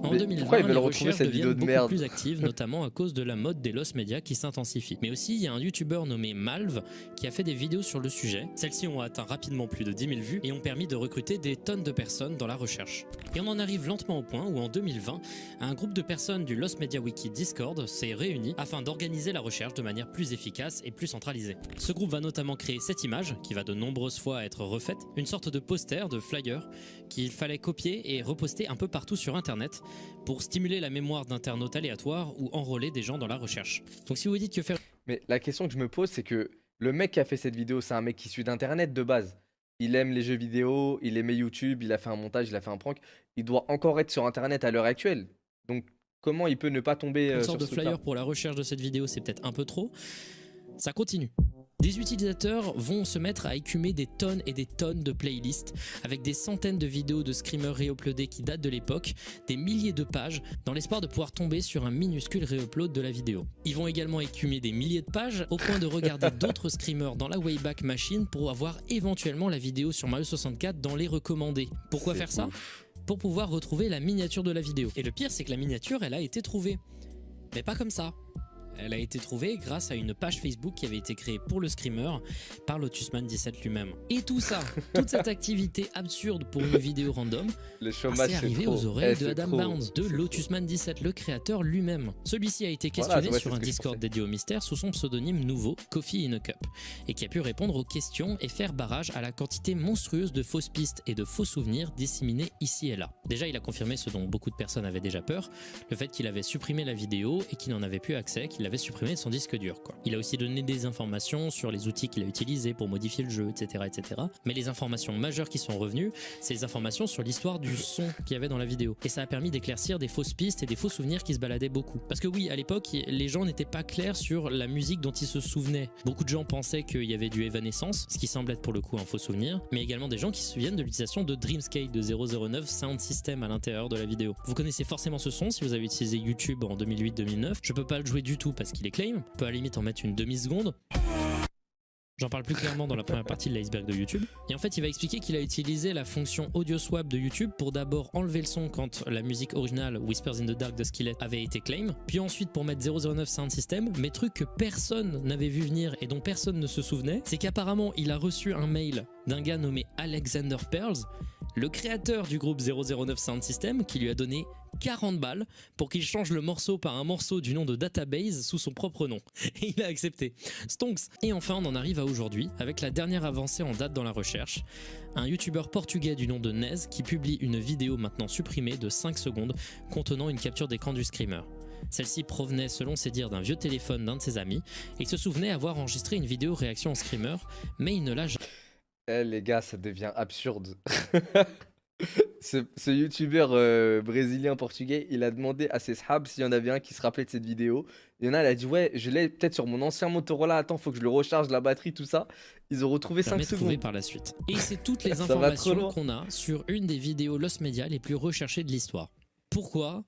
En 2020, les recherches deviennent beaucoup plus actives, notamment à cause de la mode des lost media qui s'intensifie. Mais aussi, il y a un youtubeur nommé Malv qui a fait des vidéos sur le sujet. Celles-ci ont atteint rapidement plus de 10 000 vues et ont permis de recruter des tonnes de personnes dans la recherche. Et on en arrive lentement au point où en 2020, un groupe de personnes du Lost Media Wiki Discord s'est réuni afin d'organiser la recherche de manière plus efficace et plus centralisée. Ce groupe va notamment créer cette image, qui va de nombreuses fois être refaite, une sorte de poster, de flyer, qu'il fallait copier et reposter un peu partout sur internet pour stimuler la mémoire d'internautes aléatoires ou enrôler des gens dans la recherche. Donc si vous dites que faire... Mais la question que je me pose, c'est que le mec qui a fait cette vidéo, c'est un mec issu d'internet de base. Il aime les jeux vidéo, il aimait YouTube, il a fait un montage, il a fait un prank. Il doit encore être sur internet à l'heure actuelle. Donc comment il peut ne pas tomber une sur sorte de flyer pour la recherche de cette vidéo, c'est peut-être un peu trop. Ça continue. Des utilisateurs vont se mettre à écumer des tonnes et des tonnes de playlists avec des centaines de vidéos de screamers réuploadés qui datent de l'époque, des milliers de pages, dans l'espoir de pouvoir tomber sur un minuscule réupload de la vidéo. Ils vont également écumer des milliers de pages au point de regarder d'autres screamers dans la Wayback Machine pour avoir éventuellement la vidéo sur Mario 64 dans les recommandés. Pourquoi faire ça ? pour pouvoir retrouver la miniature de la vidéo. Et le pire, c'est que la miniature, elle a été trouvée. Mais pas comme ça. Elle a été trouvée grâce à une page Facebook qui avait été créée pour le screamer par Lotusman17 lui-même. Et tout ça, toute cette activité absurde pour une vidéo random, Le chômage, c'est c'est arrivé trop. aux oreilles de c'est Adam trop. Bounds, de C'est trop. Lotusman17, le créateur lui-même. Celui-ci a été Voilà, questionné ouais, sur c'est un ce que je Discord pensais. dédié au mystère sous son pseudonyme nouveau, Coffee in a Cup, et qui a pu répondre aux questions et faire barrage à la quantité monstrueuse de fausses pistes et de faux souvenirs disséminés ici et là. Déjà, il a confirmé ce dont beaucoup de personnes avaient déjà peur, le fait qu'il avait supprimé la vidéo et qu'il n'en avait plus accès, qu'il l'avait supprimé de son disque dur, quoi. Il a aussi donné des informations sur les outils qu'il a utilisés pour modifier le jeu, etc., etc. Mais les informations majeures qui sont revenues, c'est les informations sur l'histoire du son qu'il y avait dans la vidéo. Et ça a permis d'éclaircir des fausses pistes et des faux souvenirs qui se baladaient beaucoup. Parce que oui, à l'époque, les gens n'étaient pas clairs sur la musique dont ils se souvenaient. Beaucoup de gens pensaient qu'il y avait du Evanescence, ce qui semble être pour le coup un faux souvenir, mais également des gens qui se souviennent de l'utilisation de Dreamscape de 009 Sound System à l'intérieur de la vidéo. Vous connaissez forcément ce son si vous avez utilisé YouTube en 2008-2009. Je peux pas le jouer du tout parce qu'il est claim. On peut à la limite en mettre une demi-seconde. J'en parle plus clairement dans la première partie de l'iceberg de YouTube. Et en fait, il va expliquer qu'il a utilisé la fonction audio swap de YouTube pour d'abord enlever le son quand la musique originale Whispers in the Dark de Skillet avait été claim, puis ensuite pour mettre 009 Sound System, mais truc que personne n'avait vu venir et dont personne ne se souvenait, c'est qu'apparemment il a reçu un mail d'un gars nommé Alexander Pearls, le créateur du groupe 009 Sound System, qui lui a donné 40 balles pour qu'il change le morceau par un morceau du nom de Database sous son propre nom. Et il a accepté. Stonks. Et enfin, on en arrive à aujourd'hui, avec la dernière avancée en date dans la recherche. Un youtubeur portugais du nom de Nez qui publie une vidéo maintenant supprimée de 5 secondes contenant une capture d'écran du screamer. Celle-ci provenait, selon ses dires, d'un vieux téléphone d'un de ses amis, et il se souvenait avoir enregistré une vidéo réaction au screamer, mais il ne l'a jamais. Eh les gars, ça devient absurde. Ce youtubeur brésilien portugais, il a demandé à ses shabs s'il y en avait un qui se rappelait de cette vidéo. Il y en a, il a dit ouais, je l'ai peut-être sur mon ancien Motorola, attends, faut que je le recharge la batterie, tout ça. Ils ont retrouvé 5 trouvé secondes. par la suite. Et c'est toutes les Ça va trop informations loin. qu'on a sur une des vidéos Lost Media les plus recherchées de l'histoire. Pourquoi ?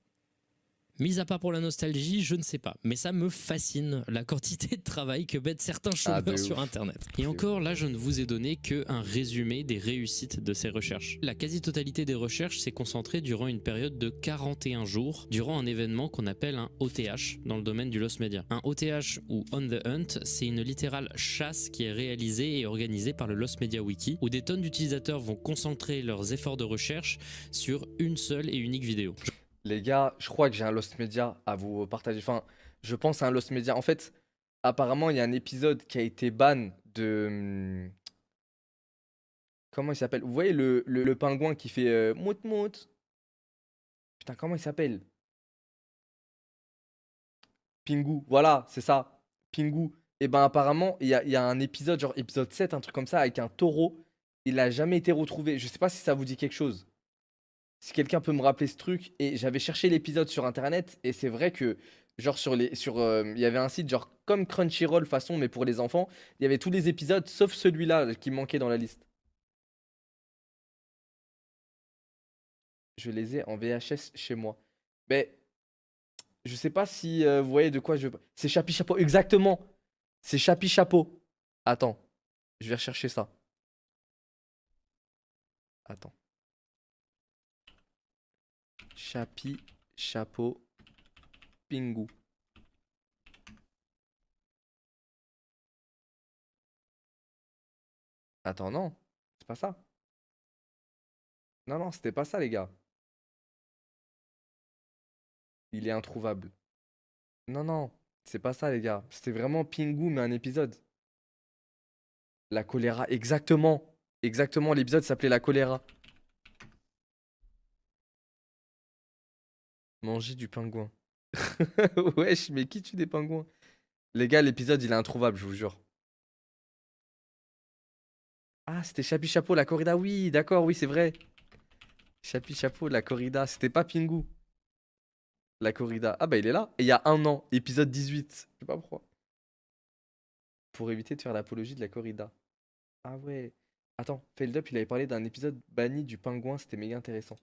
Mis à part pour la nostalgie, je ne sais pas. Mais ça me fascine, la quantité de travail que mettent certains chômeurs de sur ouf. Internet. Et encore, là, je ne vous ai donné qu'un résumé des réussites de ces recherches. La quasi-totalité des recherches s'est concentrée durant une période de 41 jours, durant un événement qu'on appelle un OTH dans le domaine du Lost Media. Un OTH ou On the Hunt, c'est une littérale chasse qui est réalisée et organisée par le Lost Media Wiki, où des tonnes d'utilisateurs vont concentrer leurs efforts de recherche sur une seule et unique vidéo. Les gars, je crois que j'ai un Lost Media à vous partager. Enfin, je pense à un Lost Media. En fait, apparemment, il y a un épisode qui a été ban de. Comment il s'appelle? Vous voyez le pingouin qui fait mout mout? Putain, comment il s'appelle? Pingu. Voilà, c'est ça. Pingu. Et ben, apparemment, il y a un épisode, genre épisode 7, un truc comme ça, avec un taureau. Il n'a jamais été retrouvé. Je sais pas si ça vous dit quelque chose. Si quelqu'un peut me rappeler ce truc, et j'avais cherché l'épisode sur internet, et c'est vrai que, genre, il y avait un site, genre, comme Crunchyroll façon, mais pour les enfants, il y avait tous les épisodes, sauf celui-là qui manquait dans la liste. Je les ai en VHS chez moi. Mais, je sais pas si vous voyez de quoi je. C'est Chapi Chapeau, exactement! C'est Chapi Chapeau. Attends, je vais rechercher ça. Attends. Chapi Chapeau Pingu. Attends, non, c'est pas ça. Non, non, c'était pas ça, les gars. Il est introuvable. Non, non, c'est pas ça, les gars. C'était vraiment Pingu, mais un épisode. La choléra, exactement. Exactement, l'épisode s'appelait La choléra. Manger du pingouin. Wesh, mais qui tue des pingouins? Les gars, l'épisode, il est introuvable, je vous jure. Ah, c'était Chapi Chapeau, la corrida. Oui, d'accord, oui, c'est vrai. Chapi Chapeau, la corrida. C'était pas Pingu. La corrida. Ah, bah, il est là. Et il y a un an, épisode 18. Je sais pas pourquoi. Pour éviter de faire l'apologie de la corrida. Ah ouais. Attends, Failed Up, il avait parlé d'un épisode banni du pingouin, c'était méga intéressant.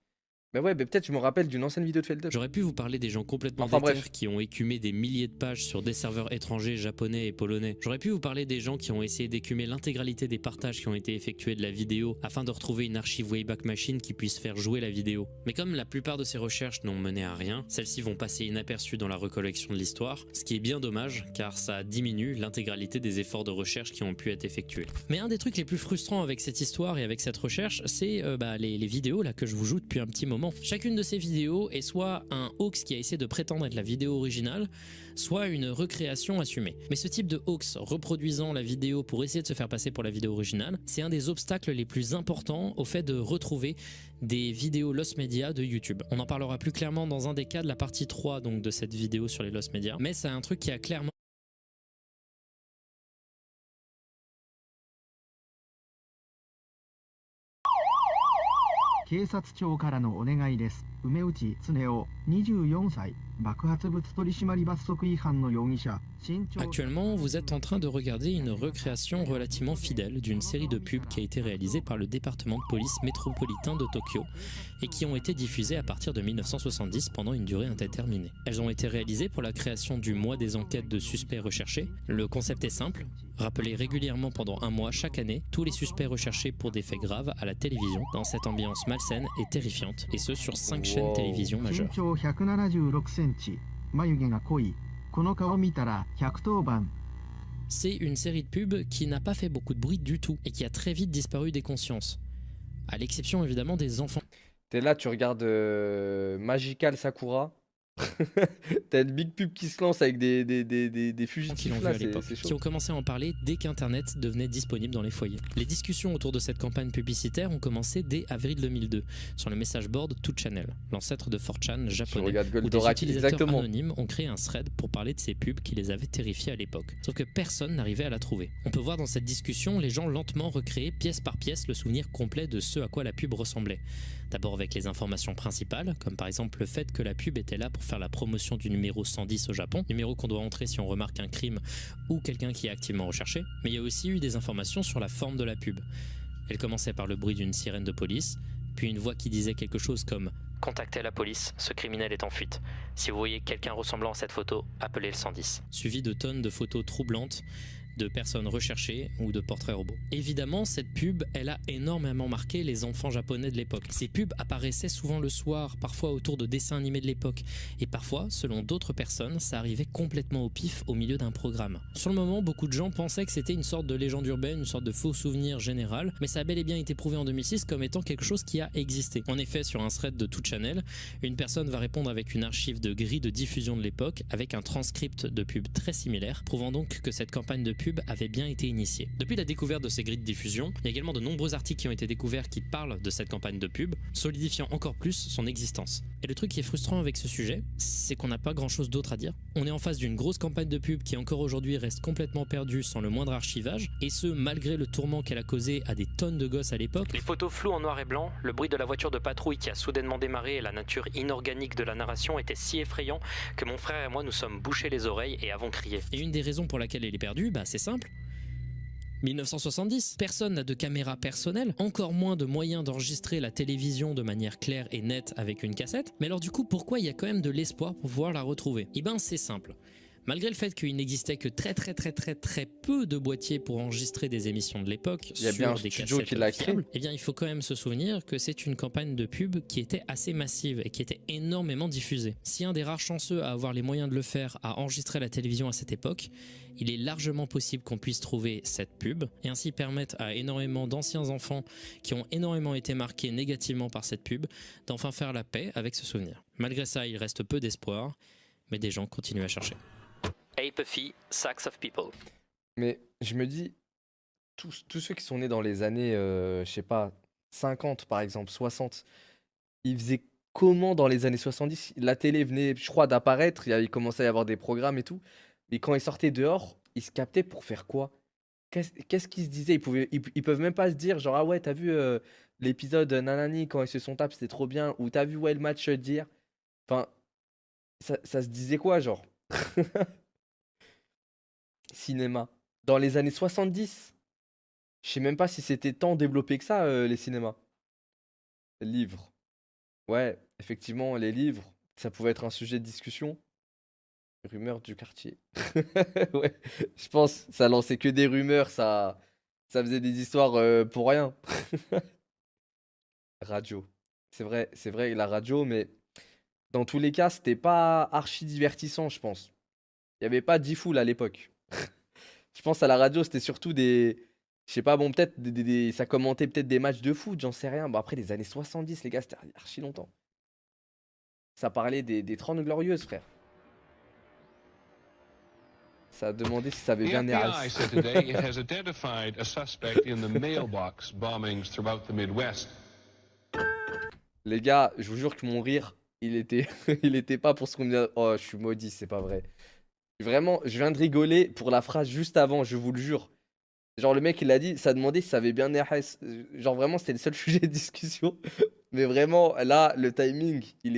Mais ouais, mais peut-être je me rappelle d'une ancienne vidéo de Feldup. J'aurais pu vous parler des gens complètement Enfin, déter bref. qui ont écumé des milliers de pages sur des serveurs étrangers, japonais et polonais. J'aurais pu vous parler des gens qui ont essayé d'écumer l'intégralité des partages qui ont été effectués de la vidéo afin de retrouver une archive Wayback Machine qui puisse faire jouer la vidéo. Mais comme la plupart de ces recherches n'ont mené à rien, celles-ci vont passer inaperçues dans la recollection de l'histoire, ce qui est bien dommage car ça diminue l'intégralité des efforts de recherche qui ont pu être effectués. Mais un des trucs les plus frustrants avec cette histoire et avec cette recherche, c'est les vidéos là que je vous joue depuis un petit moment. Chacune de ces vidéo est soit un hoax qui a essayé de prétendre être la vidéo originale, soit une recréation assumée. Mais ce type de hoax reproduisant la vidéo pour essayer de se faire passer pour la vidéo originale, c'est un des obstacles les plus importants au fait de retrouver des vidéos lost media de YouTube. On en parlera plus clairement dans un des cas de la partie 3 donc de cette vidéo sur les lost media, mais c'est un truc qui a clairement Actuellement, vous êtes en train de regarder une recréation relativement fidèle d'une série de pubs qui a été réalisée par le département de police métropolitain de Tokyo et qui ont été diffusées à partir de 1970 pendant une durée indéterminée. Elles ont été réalisées pour la création du mois des enquêtes de suspects recherchés. Le concept est simple, rappeler régulièrement pendant un mois chaque année tous les suspects recherchés pour des faits graves à la télévision dans cette ambiance malsaine et terrifiante, et ce sur 5 chaînes Wow. télévision majeures. 身長176センチ、眉毛が濃い。この顔見たら110番。 C'est une série de pubs qui n'a pas fait beaucoup de bruit du tout et qui a très vite disparu des consciences. À l'exception évidemment des enfants T'es là, tu regardes Magical Sakura. T'as une big pub qui se lance avec des qui fugitifs l'ont vu là, à c'est l'époque, c'est qui chaud. ont commencé à en parler dès qu'Internet devenait disponible dans les foyers. Les discussions autour de cette campagne publicitaire ont commencé dès avril 2002 sur le message board 2channel, l'ancêtre de 4chan Je japonais, regarde où des Goldorak, utilisateurs exactement. anonymes ont créé un thread pour parler de ces pubs qui les avaient terrifiés à l'époque. Sauf que personne n'arrivait à la trouver. On peut voir dans cette discussion les gens lentement recréer pièce par pièce le souvenir complet de ce à quoi la pub ressemblait. D'abord avec les informations principales, comme par exemple le fait que la pub était là pour faire la promotion du numéro 110 au Japon, numéro qu'on doit entrer si on remarque un crime ou quelqu'un qui est activement recherché. Mais il y a aussi eu des informations sur la forme de la pub. Elle commençait par le bruit d'une sirène de police, puis une voix qui disait quelque chose comme « Contactez la police, ce criminel est en fuite. Si vous voyez quelqu'un ressemblant à cette photo, appelez le 110. » suivi de tonnes de photos troublantes de personnes recherchées ou de portraits robots. Évidemment, cette pub, elle a énormément marqué les enfants japonais de l'époque. Ces pubs apparaissaient souvent le soir, parfois autour de dessins animés de l'époque, et parfois, selon d'autres personnes, ça arrivait complètement au pif au milieu d'un programme. Sur le moment, beaucoup de gens pensaient que c'était une sorte de légende urbaine, une sorte de faux souvenir général, mais ça a bel et bien été prouvé en 2006 comme étant quelque chose qui a existé. En effet, sur un thread de 2channel, une personne va répondre avec une archive de grille de diffusion de l'époque, avec un transcript de pub très similaire, prouvant donc que cette campagne de pub avait bien été initiée. Depuis la découverte de ces grilles de diffusion, il y a également de nombreux articles qui ont été découverts qui parlent de cette campagne de pub, solidifiant encore plus son existence. Et le truc qui est frustrant avec ce sujet, c'est qu'on n'a pas grand chose d'autre à dire. On est en face d'une grosse campagne de pub qui encore aujourd'hui reste complètement perdue sans le moindre archivage, et ce malgré le tourment qu'elle a causé à des tonnes de gosses à l'époque. Les photos floues en noir et blanc, le bruit de la voiture de patrouille qui a soudainement démarré et la nature inorganique de la narration étaient si effrayants que mon frère et moi nous sommes bouchés les oreilles et avons crié. Et une des raisons pour laquelle elle est perdue, c'est simple. 1970, personne n'a de caméra personnelle, encore moins de moyens d'enregistrer la télévision de manière claire et nette avec une cassette. Mais alors du coup, pourquoi il y a quand même de l'espoir pour pouvoir la retrouver? Eh ben c'est simple. Malgré le fait qu'il n'existait que très peu de boîtiers pour enregistrer des émissions de l'époque Il y a bien un sur des studio cassettes qui l'a créé. fiables, eh bien il faut quand même se souvenir que c'est une campagne de pub qui était assez massive et qui était énormément diffusée. Si un des rares chanceux à avoir les moyens de le faire a enregistré la télévision à cette époque, il est largement possible qu'on puisse trouver cette pub et ainsi permettre à énormément d'anciens enfants qui ont énormément été marqués négativement par cette pub d'enfin faire la paix avec ce souvenir. Malgré ça, il reste peu d'espoir, mais des gens continuent à chercher. Apathy, sacks of people. Mais je me dis, tous ceux qui sont nés dans les années, je sais pas, 50 par exemple, 60, ils faisaient comment dans les années 70? La télé venait, je crois, d'apparaître, il commençait à y avoir des programmes et tout. Mais quand ils sortaient dehors, ils se captaient pour faire quoi? Qu'est-ce qu'ils se disaient? Ils peuvent même pas se dire, genre, ah ouais, t'as vu l'épisode Nanani quand ils se sont tapés, c'était trop bien. Ou t'as vu ouais, le match d'hier? Enfin, ça se disait quoi, genre? Cinéma. Dans les années 70, je sais même pas si c'était tant développé que ça, les cinémas. Livres. Ouais, effectivement, les livres, ça pouvait être un sujet de discussion. Rumeurs du quartier. Ouais, je pense, ça lançait que des rumeurs, ça faisait des histoires pour rien. Radio. C'est vrai, la radio, mais dans tous les cas, c'était pas archi divertissant, je pense. Il y avait pas 10 foules à l'époque. Je pense à la radio, c'était surtout des. Je sais pas, bon, peut-être ça commentait peut-être des matchs de foot, j'en sais rien. Bon, après, les années 70, les gars, c'était archi longtemps. Ça parlait des 30 glorieuses, frère. Ça a demandé si ça avait The bien FBI RS. said today it has identified a suspect in the mailbox bombings throughout the Midwest. Les gars, je vous jure que mon rire, il était, il était pas pour ce qu'on me dit. Oh, je suis maudit, c'est pas vrai. Vraiment, je viens de rigoler pour la phrase juste avant, je vous le jure. Genre, le mec, il a dit, ça demandait si ça avait bien RS. Genre, vraiment, c'était le seul sujet de discussion. Mais vraiment, là, le timing, il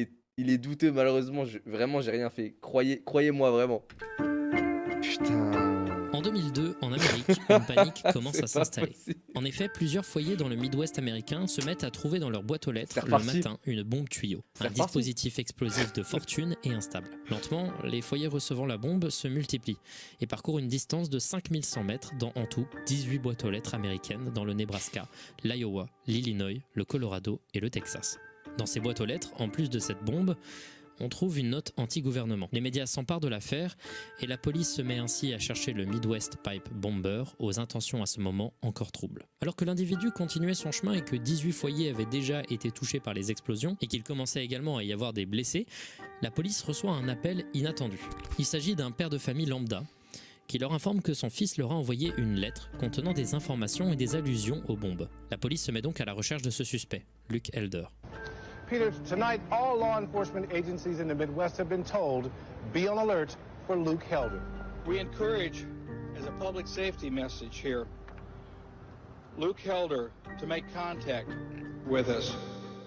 est douteux, malheureusement. Vraiment, j'ai rien fait. Croyez-moi, vraiment. Putain. En 2002, en Amérique, une panique commence C'est à pas s'installer. possible. En effet, plusieurs foyers dans le Midwest américain se mettent à trouver dans leur boîte aux lettres C'est le reparti. matin une bombe tuyau, C'est un reparti. dispositif explosif de fortune et instable. Lentement, les foyers recevant la bombe se multiplient et parcourent une distance de 5100 mètres dans en tout 18 boîtes aux lettres américaines dans le Nebraska, l'Iowa, l'Illinois, le Colorado et le Texas. Dans ces boîtes aux lettres, en plus de cette bombe, on trouve une note anti-gouvernement. Les médias s'emparent de l'affaire et la police se met ainsi à chercher le Midwest Pipe Bomber aux intentions à ce moment encore troubles. Alors que l'individu continuait son chemin et que 18 foyers avaient déjà été touchés par les explosions et qu'il commençait également à y avoir des blessés, la police reçoit un appel inattendu. Il s'agit d'un père de famille lambda qui leur informe que son fils leur a envoyé une lettre contenant des informations et des allusions aux bombes. La police se met donc à la recherche de ce suspect, Luke Elder. Peter, tonight all law enforcement agencies in the Midwest have been told, be on alert for Luke Helder. We encourage, as a public safety message here, Luke Helder to make contact with us.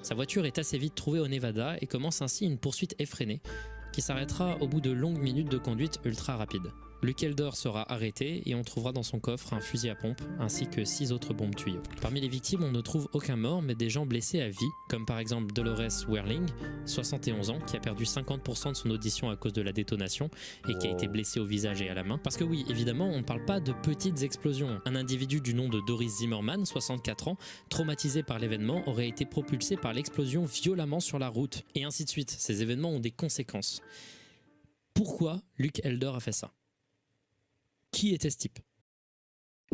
Sa voiture est assez vite trouvée au Nevada et commence ainsi une poursuite effrénée qui s'arrêtera au bout de longues minutes de conduite ultra rapide. Luke Elder sera arrêté et on trouvera dans son coffre un fusil à pompe ainsi que 6 autres bombes tuyaux. Parmi les victimes, on ne trouve aucun mort mais des gens blessés à vie, comme par exemple Dolores Werling, 71 ans, qui a perdu 50% de son audition à cause de la détonation et qui a été blessée au visage et à la main. Parce que oui, évidemment, on ne parle pas de petites explosions. Un individu du nom de Doris Zimmerman, 64 ans, traumatisé par l'événement, aurait été propulsé par l'explosion violemment sur la route. Et ainsi de suite. Ces événements ont des conséquences. Pourquoi Luke Elder a fait ça ? Qui était ce type ?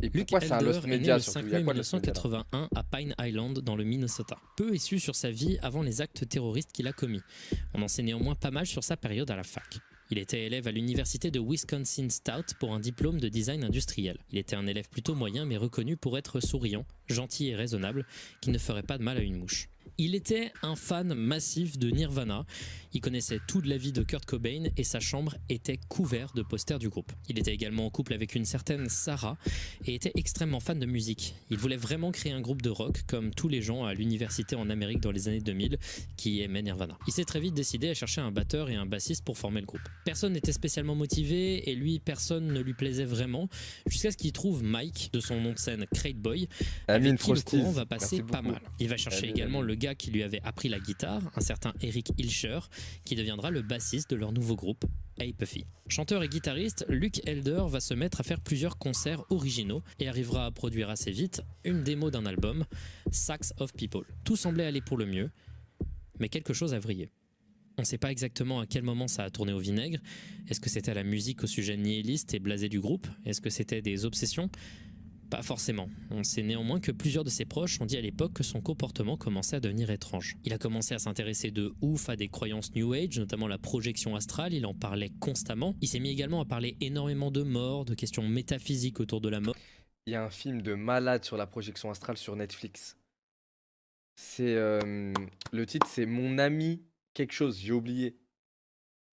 Et Luke pourquoi c'est un Elder Lost est né Media le surtout? 5 Il y a mai quoi de Lost Media là 1981 à Pine Island dans le Minnesota. Peu est su sur sa vie avant les actes terroristes qu'il a commis. On en sait néanmoins pas mal sur sa période à la fac. Il était élève à l'université de Wisconsin-Stout pour un diplôme de design industriel. Il était un élève plutôt moyen mais reconnu pour être souriant, gentil et raisonnable, qui ne ferait pas de mal à une mouche. Il était un fan massif de Nirvana, il connaissait tout de la vie de Kurt Cobain et sa chambre était couverte de posters du groupe. Il était également en couple avec une certaine Sarah et était extrêmement fan de musique. Il voulait vraiment créer un groupe de rock comme tous les gens à l'université en Amérique dans les années 2000 qui aimaient Nirvana. Il s'est très vite décidé à chercher un batteur et un bassiste pour former le groupe. Personne n'était spécialement motivé et lui, personne ne lui plaisait vraiment jusqu'à ce qu'il trouve Mike, de son nom de scène Crate Boy, Amine avec qui le Frosties. courant va passer Merci pas beaucoup. mal. Il va chercher Amine, également Amine. le gars qui lui avait appris la guitare, un certain Eric Hilscher, qui deviendra le bassiste de leur nouveau groupe, Hey Puffy. Chanteur et guitariste, Luke Elder va se mettre à faire plusieurs concerts originaux et arrivera à produire assez vite une démo d'un album, Sacks of People. Tout semblait aller pour le mieux, mais quelque chose a vrillé. On ne sait pas exactement à quel moment ça a tourné au vinaigre. Est-ce que c'était la musique au sujet nihiliste et blasé du groupe ? Est-ce que c'était des obsessions ? Pas forcément. On sait néanmoins que plusieurs de ses proches ont dit à l'époque que son comportement commençait à devenir étrange. Il a commencé à s'intéresser de ouf à des croyances New Age, notamment la projection astrale, il en parlait constamment. Il s'est mis également à parler énormément de mort, de questions métaphysiques autour de la mort. Il y a un film de malade sur la projection astrale sur Netflix. C'est le titre, c'est Mon ami quelque chose, j'ai oublié.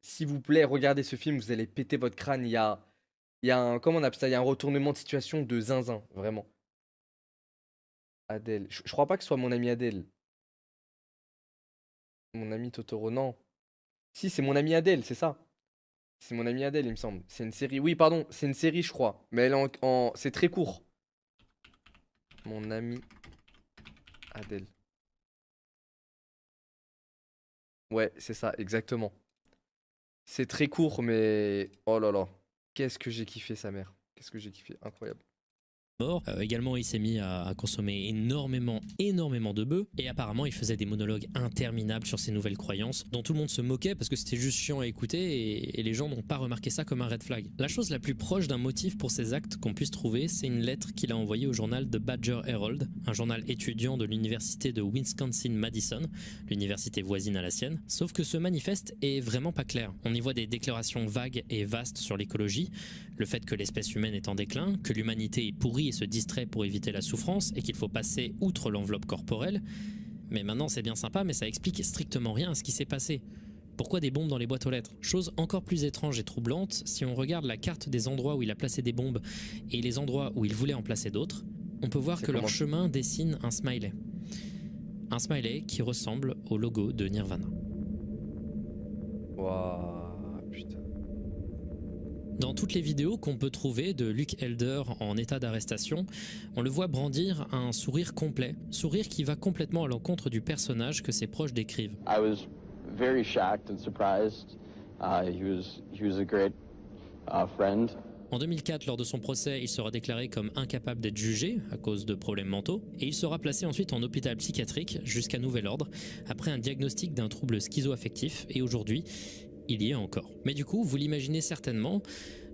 S'il vous plaît, regardez ce film, vous allez péter votre crâne. Il y a un, comment on appelle ça? Il y a un retournement de situation de zinzin, vraiment. Adèle. Je crois pas que ce soit mon ami Adèle. Mon ami Totoro, non. Si, c'est mon ami Adèle, c'est ça. C'est mon ami Adèle, il me semble. C'est une série. Oui, pardon, c'est une série, je crois. Mais elle est c'est très court. Mon ami Adèle. Ouais, c'est ça, exactement. C'est très court, mais oh là là, qu'est-ce que j'ai kiffé sa mère. Qu'est-ce que j'ai kiffé, incroyable. Mort. Également, il s'est mis à consommer énormément de bœufs et apparemment, il faisait des monologues interminables sur ses nouvelles croyances dont tout le monde se moquait parce que c'était juste chiant à écouter et les gens n'ont pas remarqué ça comme un red flag. La chose la plus proche d'un motif pour ces actes qu'on puisse trouver, c'est une lettre qu'il a envoyée au journal The Badger Herald, un journal étudiant de l'université de Wisconsin-Madison, l'université voisine à la sienne. Sauf que ce manifeste est vraiment pas clair. On y voit des déclarations vagues et vastes sur l'écologie, le fait que l'espèce humaine est en déclin, que l'humanité est pourrie et se distrait pour éviter la souffrance et qu'il faut passer outre l'enveloppe corporelle. Mais maintenant c'est bien sympa, mais ça explique strictement rien à ce qui s'est passé. Pourquoi des bombes dans les boîtes aux lettres? Chose encore plus étrange et troublante, si on regarde la carte des endroits où il a placé des bombes et les endroits où il voulait en placer d'autres, on peut voir que leur chemin dessine un smiley. Un smiley qui ressemble au logo de Nirvana. Waouh, putain. Dans toutes les vidéos qu'on peut trouver de Luke Helder en état d'arrestation, on le voit brandir un sourire complet, sourire qui va complètement à l'encontre du personnage que ses proches décrivent. I was very shocked and surprised. He was a great friend. En 2004, lors de son procès, il sera déclaré comme incapable d'être jugé à cause de problèmes mentaux et il sera placé ensuite en hôpital psychiatrique jusqu'à nouvel ordre après un diagnostic d'un trouble schizo-affectif et aujourd'hui, il y est encore. Mais du coup, vous l'imaginez certainement,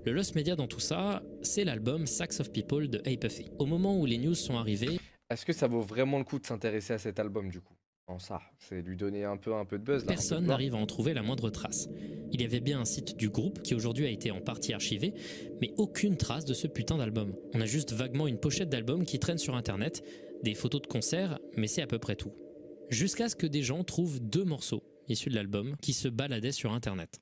le lost media dans tout ça, c'est l'album Sacks of People de Apathy. Au moment où les news sont arrivées... Est-ce que ça vaut vraiment le coup de s'intéresser à cet album du coup? Non, ça, c'est lui donner un peu de buzz. Là, personne n'arrive à en trouver la moindre trace. Il y avait bien un site du groupe qui aujourd'hui a été en partie archivé, mais aucune trace de ce putain d'album. On a juste vaguement une pochette d'album qui traîne sur internet, des photos de concerts, mais c'est à peu près tout. Jusqu'à ce que des gens trouvent 2 morceaux issus de l'album qui se baladaient sur internet.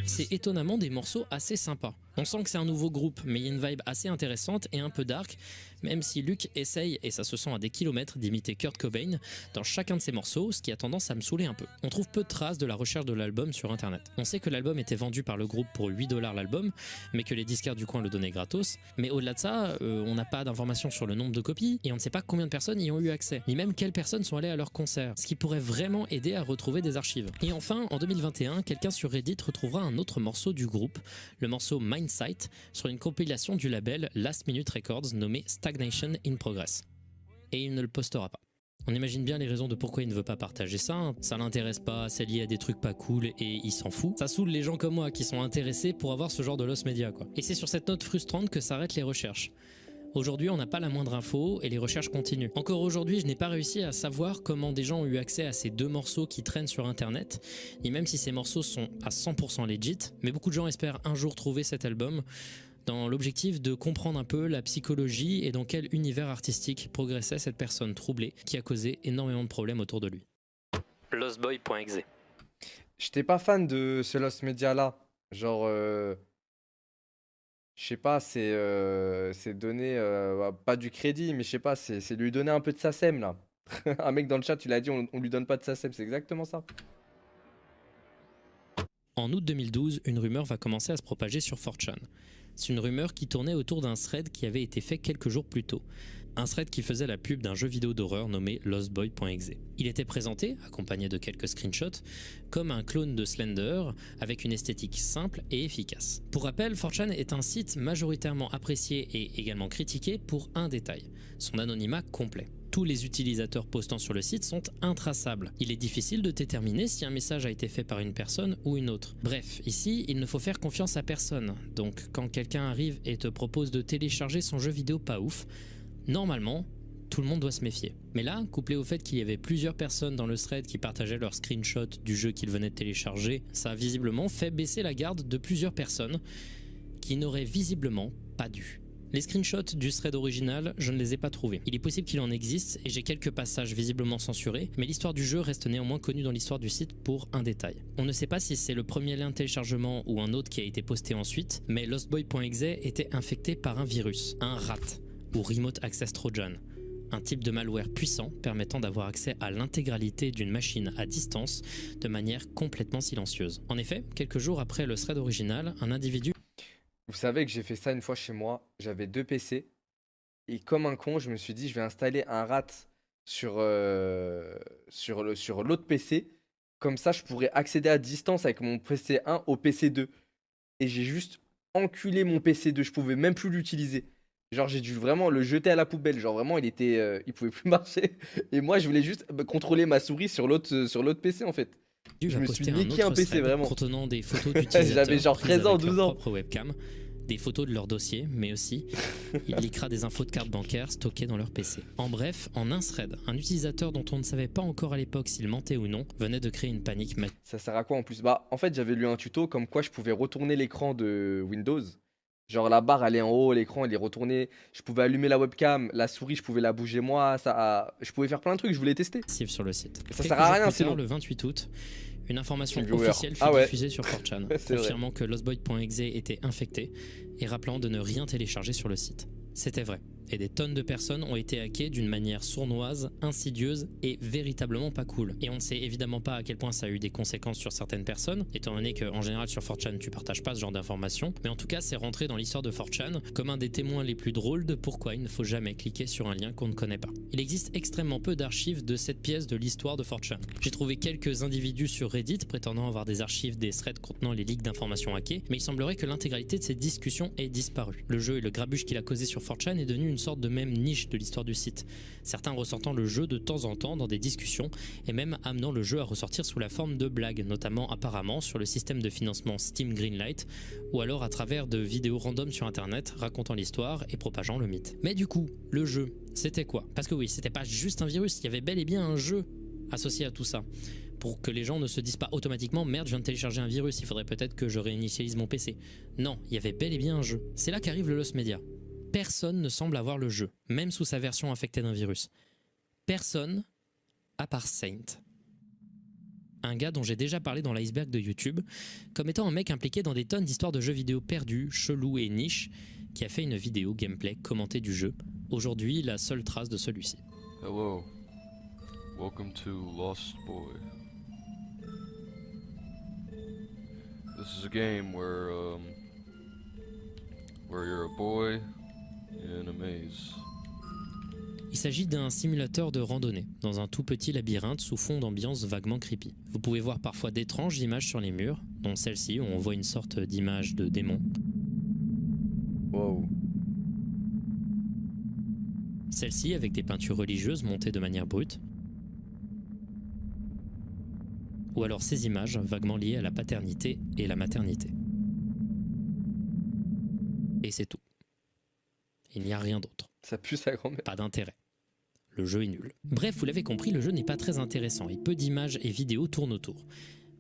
C'est étonnamment des morceaux assez sympas. On sent que c'est un nouveau groupe, mais il y a une vibe assez intéressante et un peu dark, même si Luke essaye, et ça se sent à des kilomètres, d'imiter Kurt Cobain dans chacun de ses morceaux, ce qui a tendance à me saouler un peu. On trouve peu de traces de la recherche de l'album sur internet. On sait que l'album était vendu par le groupe pour 8$ l'album, mais que les disquaires du coin le donnaient gratos. Mais au-delà de ça, on n'a pas d'informations sur le nombre de copies, et on ne sait pas combien de personnes y ont eu accès, ni même quelles personnes sont allées à leur concert, ce qui pourrait vraiment aider à retrouver des archives. Et enfin, en 2021, quelqu'un sur Reddit retrouvera un autre morceau du groupe, le morceau Mindsight, sur une compilation du label Last Minute Records nommé Stagnation in Progress. Et il ne le postera pas. On imagine bien les raisons de pourquoi il ne veut pas partager ça. Ça l'intéresse pas, c'est lié à des trucs pas cool et il s'en fout. Ça saoule les gens comme moi qui sont intéressés pour avoir ce genre de lost media, quoi. Et c'est sur cette note frustrante que s'arrêtent les recherches. Aujourd'hui, on n'a pas la moindre info et les recherches continuent. Encore aujourd'hui, je n'ai pas réussi à savoir comment des gens ont eu accès à ces 2 morceaux qui traînent sur internet, ni même si ces morceaux sont à 100% legit, mais beaucoup de gens espèrent un jour trouver cet album dans l'objectif de comprendre un peu la psychologie et dans quel univers artistique progressait cette personne troublée qui a causé énormément de problèmes autour de lui. Lostboy.exe. J'étais pas fan de ce Lost Media là. Genre, je sais pas, c'est donner pas du crédit, mais je sais pas, c'est lui donner un peu de SACEM là. Un mec dans le chat, il a dit on lui donne pas de SACEM, c'est exactement ça. En août 2012, une rumeur va commencer à se propager sur 4chan. C'est une rumeur qui tournait autour d'un thread qui avait été fait quelques jours plus tôt. Un thread qui faisait la pub d'un jeu vidéo d'horreur nommé lostboy.exe. Il était présenté, accompagné de quelques screenshots, comme un clone de Slender, avec une esthétique simple et efficace. Pour rappel, 4chan est un site majoritairement apprécié et également critiqué pour un détail, son anonymat complet. Tous les utilisateurs postant sur le site sont intraçables. Il est difficile de déterminer si un message a été fait par une personne ou une autre. Bref, ici, il ne faut faire confiance à personne. Donc, quand quelqu'un arrive et te propose de télécharger son jeu vidéo pas ouf, normalement, tout le monde doit se méfier. Mais là, couplé au fait qu'il y avait plusieurs personnes dans le thread qui partageaient leurs screenshots du jeu qu'ils venaient de télécharger, ça a visiblement fait baisser la garde de plusieurs personnes qui n'auraient visiblement pas dû. Les screenshots du thread original, je ne les ai pas trouvés. Il est possible qu'il en existe et j'ai quelques passages visiblement censurés, mais l'histoire du jeu reste néanmoins connue dans l'histoire du site pour un détail. On ne sait pas si c'est le premier lien de téléchargement ou un autre qui a été posté ensuite, mais lostboy.exe était infecté par un virus, un RAT, ou Remote Access Trojan, un type de malware puissant permettant d'avoir accès à l'intégralité d'une machine à distance de manière complètement silencieuse. En effet, quelques jours après le thread original, un individu... Vous savez que j'ai fait ça une fois chez moi. J'avais 2 PC. Et comme un con, je me suis dit, je vais installer un rat sur l'autre PC. Comme ça, je pourrais accéder à distance avec mon PC 1 au PC 2. Et j'ai juste enculé mon PC 2. Je pouvais même plus l'utiliser. Genre, j'ai dû vraiment le jeter à la poubelle. Genre, vraiment, il pouvait plus marcher. Et moi, je voulais juste contrôler ma souris sur l'autre PC, en fait. Je me posté suis niqué un autre PC, thread vraiment. contenant des photos d'utilisateurs J'avais genre prises 13 ans, avec leur 12 ans. propre webcam, des photos de leur dossier, mais aussi il leakera des infos de cartes bancaires stockées dans leur PC. En bref, en un thread, un utilisateur dont on ne savait pas encore à l'époque s'il mentait ou non venait de créer une panique. Ça sert à quoi en plus? Bah, en fait, j'avais lu un tuto comme quoi je pouvais retourner l'écran de Windows. Genre, la barre, elle est en haut, l'écran, il est retourné. Je pouvais allumer la webcam, la souris, je pouvais la bouger moi. Je pouvais faire plein de trucs, je voulais tester. Sur le site. Ça sert à rien sinon. Le 28 août, une information Viewer. officielle fut Ah ouais. diffusée sur 4chan, C'est vrai. confirmant que lostboy.exe était infecté et rappelant de ne rien télécharger sur le site. C'était vrai, et des tonnes de personnes ont été hackées d'une manière sournoise, insidieuse et véritablement pas cool. Et on ne sait évidemment pas à quel point ça a eu des conséquences sur certaines personnes, étant donné qu'en général sur 4chan tu partages pas ce genre d'informations, mais en tout cas c'est rentré dans l'histoire de 4chan comme un des témoins les plus drôles de pourquoi il ne faut jamais cliquer sur un lien qu'on ne connaît pas. Il existe extrêmement peu d'archives de cette pièce de l'histoire de 4chan. J'ai trouvé quelques individus sur Reddit prétendant avoir des archives des threads contenant les leaks d'informations hackées, mais il semblerait que l'intégralité de ces discussions ait disparu. Le jeu et le grabuge qu'il a causé sur 4chan est devenu une sorte de même niche de l'histoire du site, certains ressortant le jeu de temps en temps dans des discussions et même amenant le jeu à ressortir sous la forme de blagues, notamment apparemment sur le système de financement Steam Greenlight ou alors à travers de vidéos random sur internet racontant l'histoire et propageant le mythe. Mais du coup, le jeu, c'était quoi? Parce que oui, c'était pas juste un virus, il y avait bel et bien un jeu associé à tout ça. Pour que les gens ne se disent pas automatiquement « Merde, je viens de télécharger un virus, il faudrait peut-être que je réinitialise mon PC ». Non, il y avait bel et bien un jeu. C'est là qu'arrive le Lost Media. Personne ne semble avoir le jeu, même sous sa version infectée d'un virus. Personne, à part Saint. Un gars dont j'ai déjà parlé dans l'iceberg de YouTube, comme étant un mec impliqué dans des tonnes d'histoires de jeux vidéo perdus, chelous et niches, qui a fait une vidéo gameplay commentée du jeu. Aujourd'hui, la seule trace de celui-ci. Hello. Welcome to Lost Boy. This is a game where you're a boy in a maze. Il s'agit d'un simulateur de randonnée, dans un tout petit labyrinthe sous fond d'ambiance vaguement creepy. Vous pouvez voir parfois d'étranges images sur les murs, dont celle-ci où on voit une sorte d'image de démon. Wow. Celle-ci avec des peintures religieuses montées de manière brute. Ou alors ces images vaguement liées à la paternité et la maternité. Et c'est tout. Il n'y a rien d'autre. Ça pue sa grand-mère. Pas d'intérêt. Le jeu est nul. Bref, vous l'avez compris, le jeu n'est pas très intéressant et peu d'images et vidéos tournent autour.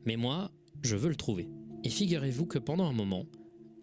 Mais moi, je veux le trouver. Et figurez-vous que pendant un moment,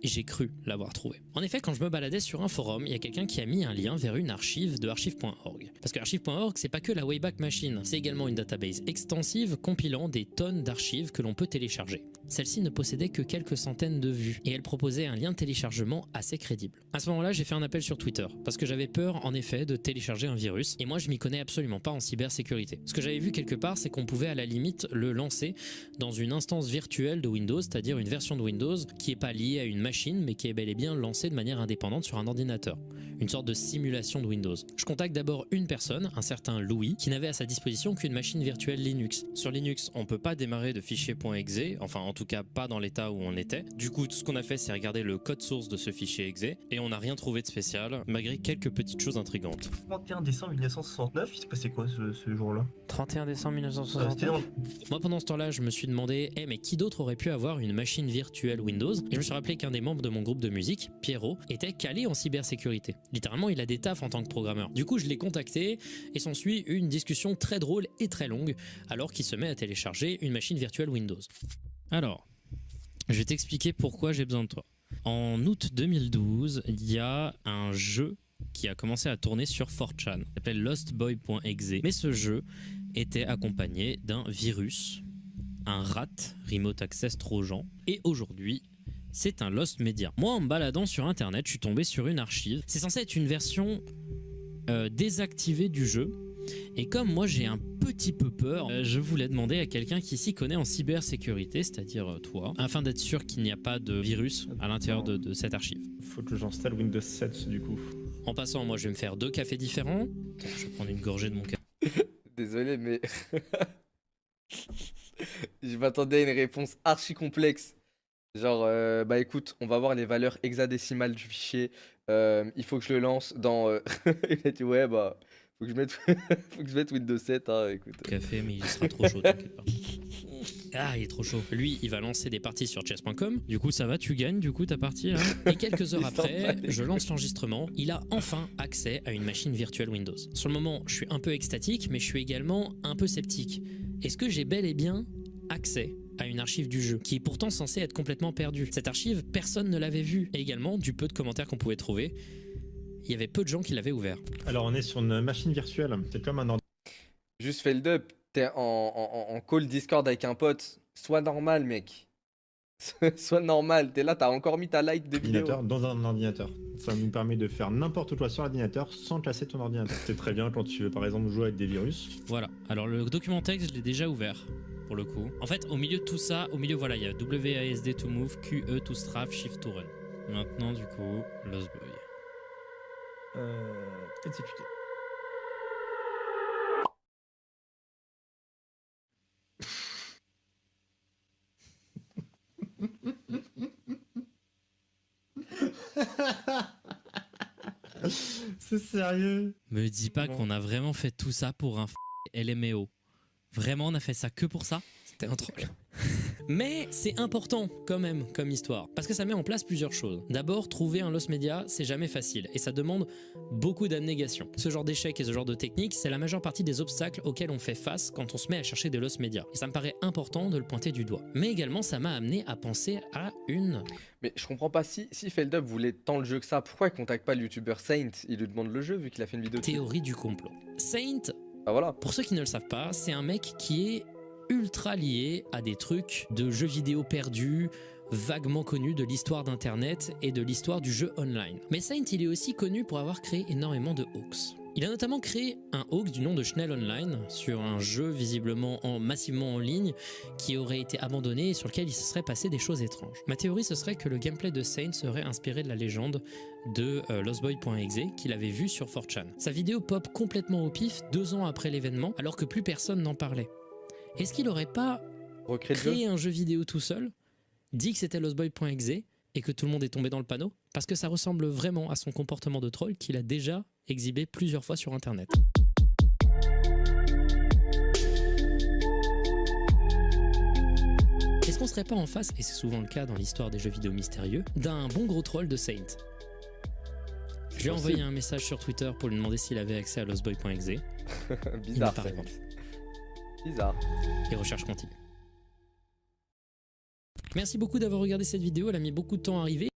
j'ai cru l'avoir trouvé. En effet, quand je me baladais sur un forum, il y a quelqu'un qui a mis un lien vers une archive de archive.org. Parce que archive.org, c'est pas que la Wayback Machine, c'est également une database extensive compilant des tonnes d'archives que l'on peut télécharger. Celle-ci ne possédait que quelques centaines de vues et elle proposait un lien de téléchargement assez crédible. À ce moment-là, j'ai fait un appel sur Twitter parce que j'avais peur en effet de télécharger un virus et moi je m'y connais absolument pas en cybersécurité. Ce que j'avais vu quelque part, c'est qu'on pouvait à la limite le lancer dans une instance virtuelle de Windows, c'est-à-dire une version de Windows qui est pas liée à une machine mais qui est bel et bien lancée de manière indépendante sur un ordinateur. Une sorte de simulation de Windows. Je contacte d'abord une personne, un certain Louis, qui n'avait à sa disposition qu'une machine virtuelle Linux. Sur Linux, on peut pas démarrer de fichier .exe, enfin en tout cas pas dans l'état où on était. Du coup, tout ce qu'on a fait, c'est regarder le code source de ce fichier exe, et on n'a rien trouvé de spécial, malgré quelques petites choses intrigantes. 31 décembre 1969, il s'est passé quoi ce jour-là? 31 décembre 1969. Moi, pendant ce temps-là, je me suis demandé, mais qui d'autre aurait pu avoir une machine virtuelle Windows? Et je me suis rappelé qu'un des membres de mon groupe de musique, Pierrot, était calé en cybersécurité. Littéralement, il a des tafs en tant que programmeur. Du coup, je l'ai contacté et s'ensuit une discussion très drôle et très longue alors qu'il se met à télécharger une machine virtuelle Windows. Alors, je vais t'expliquer pourquoi j'ai besoin de toi. En août 2012, il y a un jeu qui a commencé à tourner sur 4chan. Il s'appelle lostboy.exe. Mais ce jeu était accompagné d'un virus, un rat, Remote Access Trojan. Et aujourd'hui, c'est un Lost Media. Moi, en me baladant sur internet, je suis tombé sur une archive. C'est censé être une version désactivée du jeu. Et comme moi, j'ai un petit peu peur, je voulais demander à quelqu'un qui s'y connaît en cybersécurité, c'est-à-dire toi, afin d'être sûr qu'il n'y a pas de virus à l'intérieur de cette archive. Faut que j'installe Windows 7 du coup. En passant, moi je vais me faire 2 cafés différents. Attends, je vais prendre une gorgée de mon café. Désolé, mais je m'attendais à une réponse archi complexe. Genre, bah écoute, on va voir les valeurs hexadécimales du fichier. Il faut que je le lance dans. Il a dit, ouais, bah, faut que je mette, faut que je mette Windows 7. Hein, écoute. Café, mais il sera trop chaud, t'inquiète pas. Ah, il est trop chaud. Lui, il va lancer des parties sur chess.com. Du coup, ça va, tu gagnes, du coup, ta partie. Hein. Et quelques heures après, je lance l'enregistrement. Il a enfin accès à une machine virtuelle Windows. Sur le moment, je suis un peu extatique, mais je suis également un peu sceptique. Est-ce que j'ai bel et bien accès à une archive du jeu, qui est pourtant censée être complètement perdue? Cette archive, personne ne l'avait vue. Et également, du peu de commentaires qu'on pouvait trouver, il y avait peu de gens qui l'avaient ouvert. Alors on est sur une machine virtuelle, c'est comme un ordinateur. Juste fais le dub. T'es en call Discord avec un pote. Sois normal, mec. Sois normal. T'es là, t'as encore mis ta like de vidéo. Dans un ordinateur. Ça nous permet de faire n'importe quoi sur l'ordinateur sans classer ton ordinateur. C'est très bien quand tu veux par exemple jouer avec des virus. Voilà. Alors le document texte, je l'ai déjà ouvert. Pour le coup. En fait, au milieu de tout ça, au milieu, voilà, il y a WASD to move, QE to strafe, shift to run. Maintenant, du coup, Lost Boy. Exécuté. C'est sérieux? Me dis pas qu'on a vraiment fait tout ça pour un LMAO. Vraiment, on a fait ça que pour ça? C'était un troll. Mais c'est important quand même comme histoire, parce que ça met en place plusieurs choses. D'abord, trouver un lost media, c'est jamais facile, et ça demande beaucoup d'abnégation. Ce genre d'échec et ce genre de technique, c'est la majeure partie des obstacles auxquels on fait face quand on se met à chercher des lost media. Et ça me paraît important de le pointer du doigt. Mais également, ça m'a amené à penser à une... Mais je comprends pas, si Feldup voulait tant le jeu que ça, pourquoi il contacte pas le youtubeur Saint? Il lui demande le jeu vu qu'il a fait une vidéo dessus. Théorie du complot. Saint, bah voilà. Pour ceux qui ne le savent pas, c'est un mec qui est ultra lié à des trucs de jeux vidéo perdus, vaguement connus de l'histoire d'internet et de l'histoire du jeu online. Mais Saint, il est aussi connu pour avoir créé énormément de hoax. Il a notamment créé un hoax du nom de Schnell Online sur un jeu visiblement massivement en ligne qui aurait été abandonné et sur lequel il se serait passé des choses étranges. Ma théorie, ce serait que le gameplay de Saint serait inspiré de la légende de lostboy.exe qu'il avait vu sur 4chan. Sa vidéo pop complètement au pif 2 ans après l'événement alors que plus personne n'en parlait. Est-ce qu'il aurait pas créé un jeu vidéo tout seul, dit que c'était lostboy.exe et que tout le monde est tombé dans le panneau? Parce que ça ressemble vraiment à son comportement de troll qu'il a déjà exhibé plusieurs fois sur internet. Est-ce qu'on serait pas en face, et c'est souvent le cas dans l'histoire des jeux vidéo mystérieux, d'un bon gros troll de Saint? Je lui ai envoyé un message sur Twitter pour lui demander s'il avait accès à lostboy.exe. Bizarre. Bizarre. Les recherches continuent. Merci beaucoup d'avoir regardé cette vidéo, elle a mis beaucoup de temps à arriver.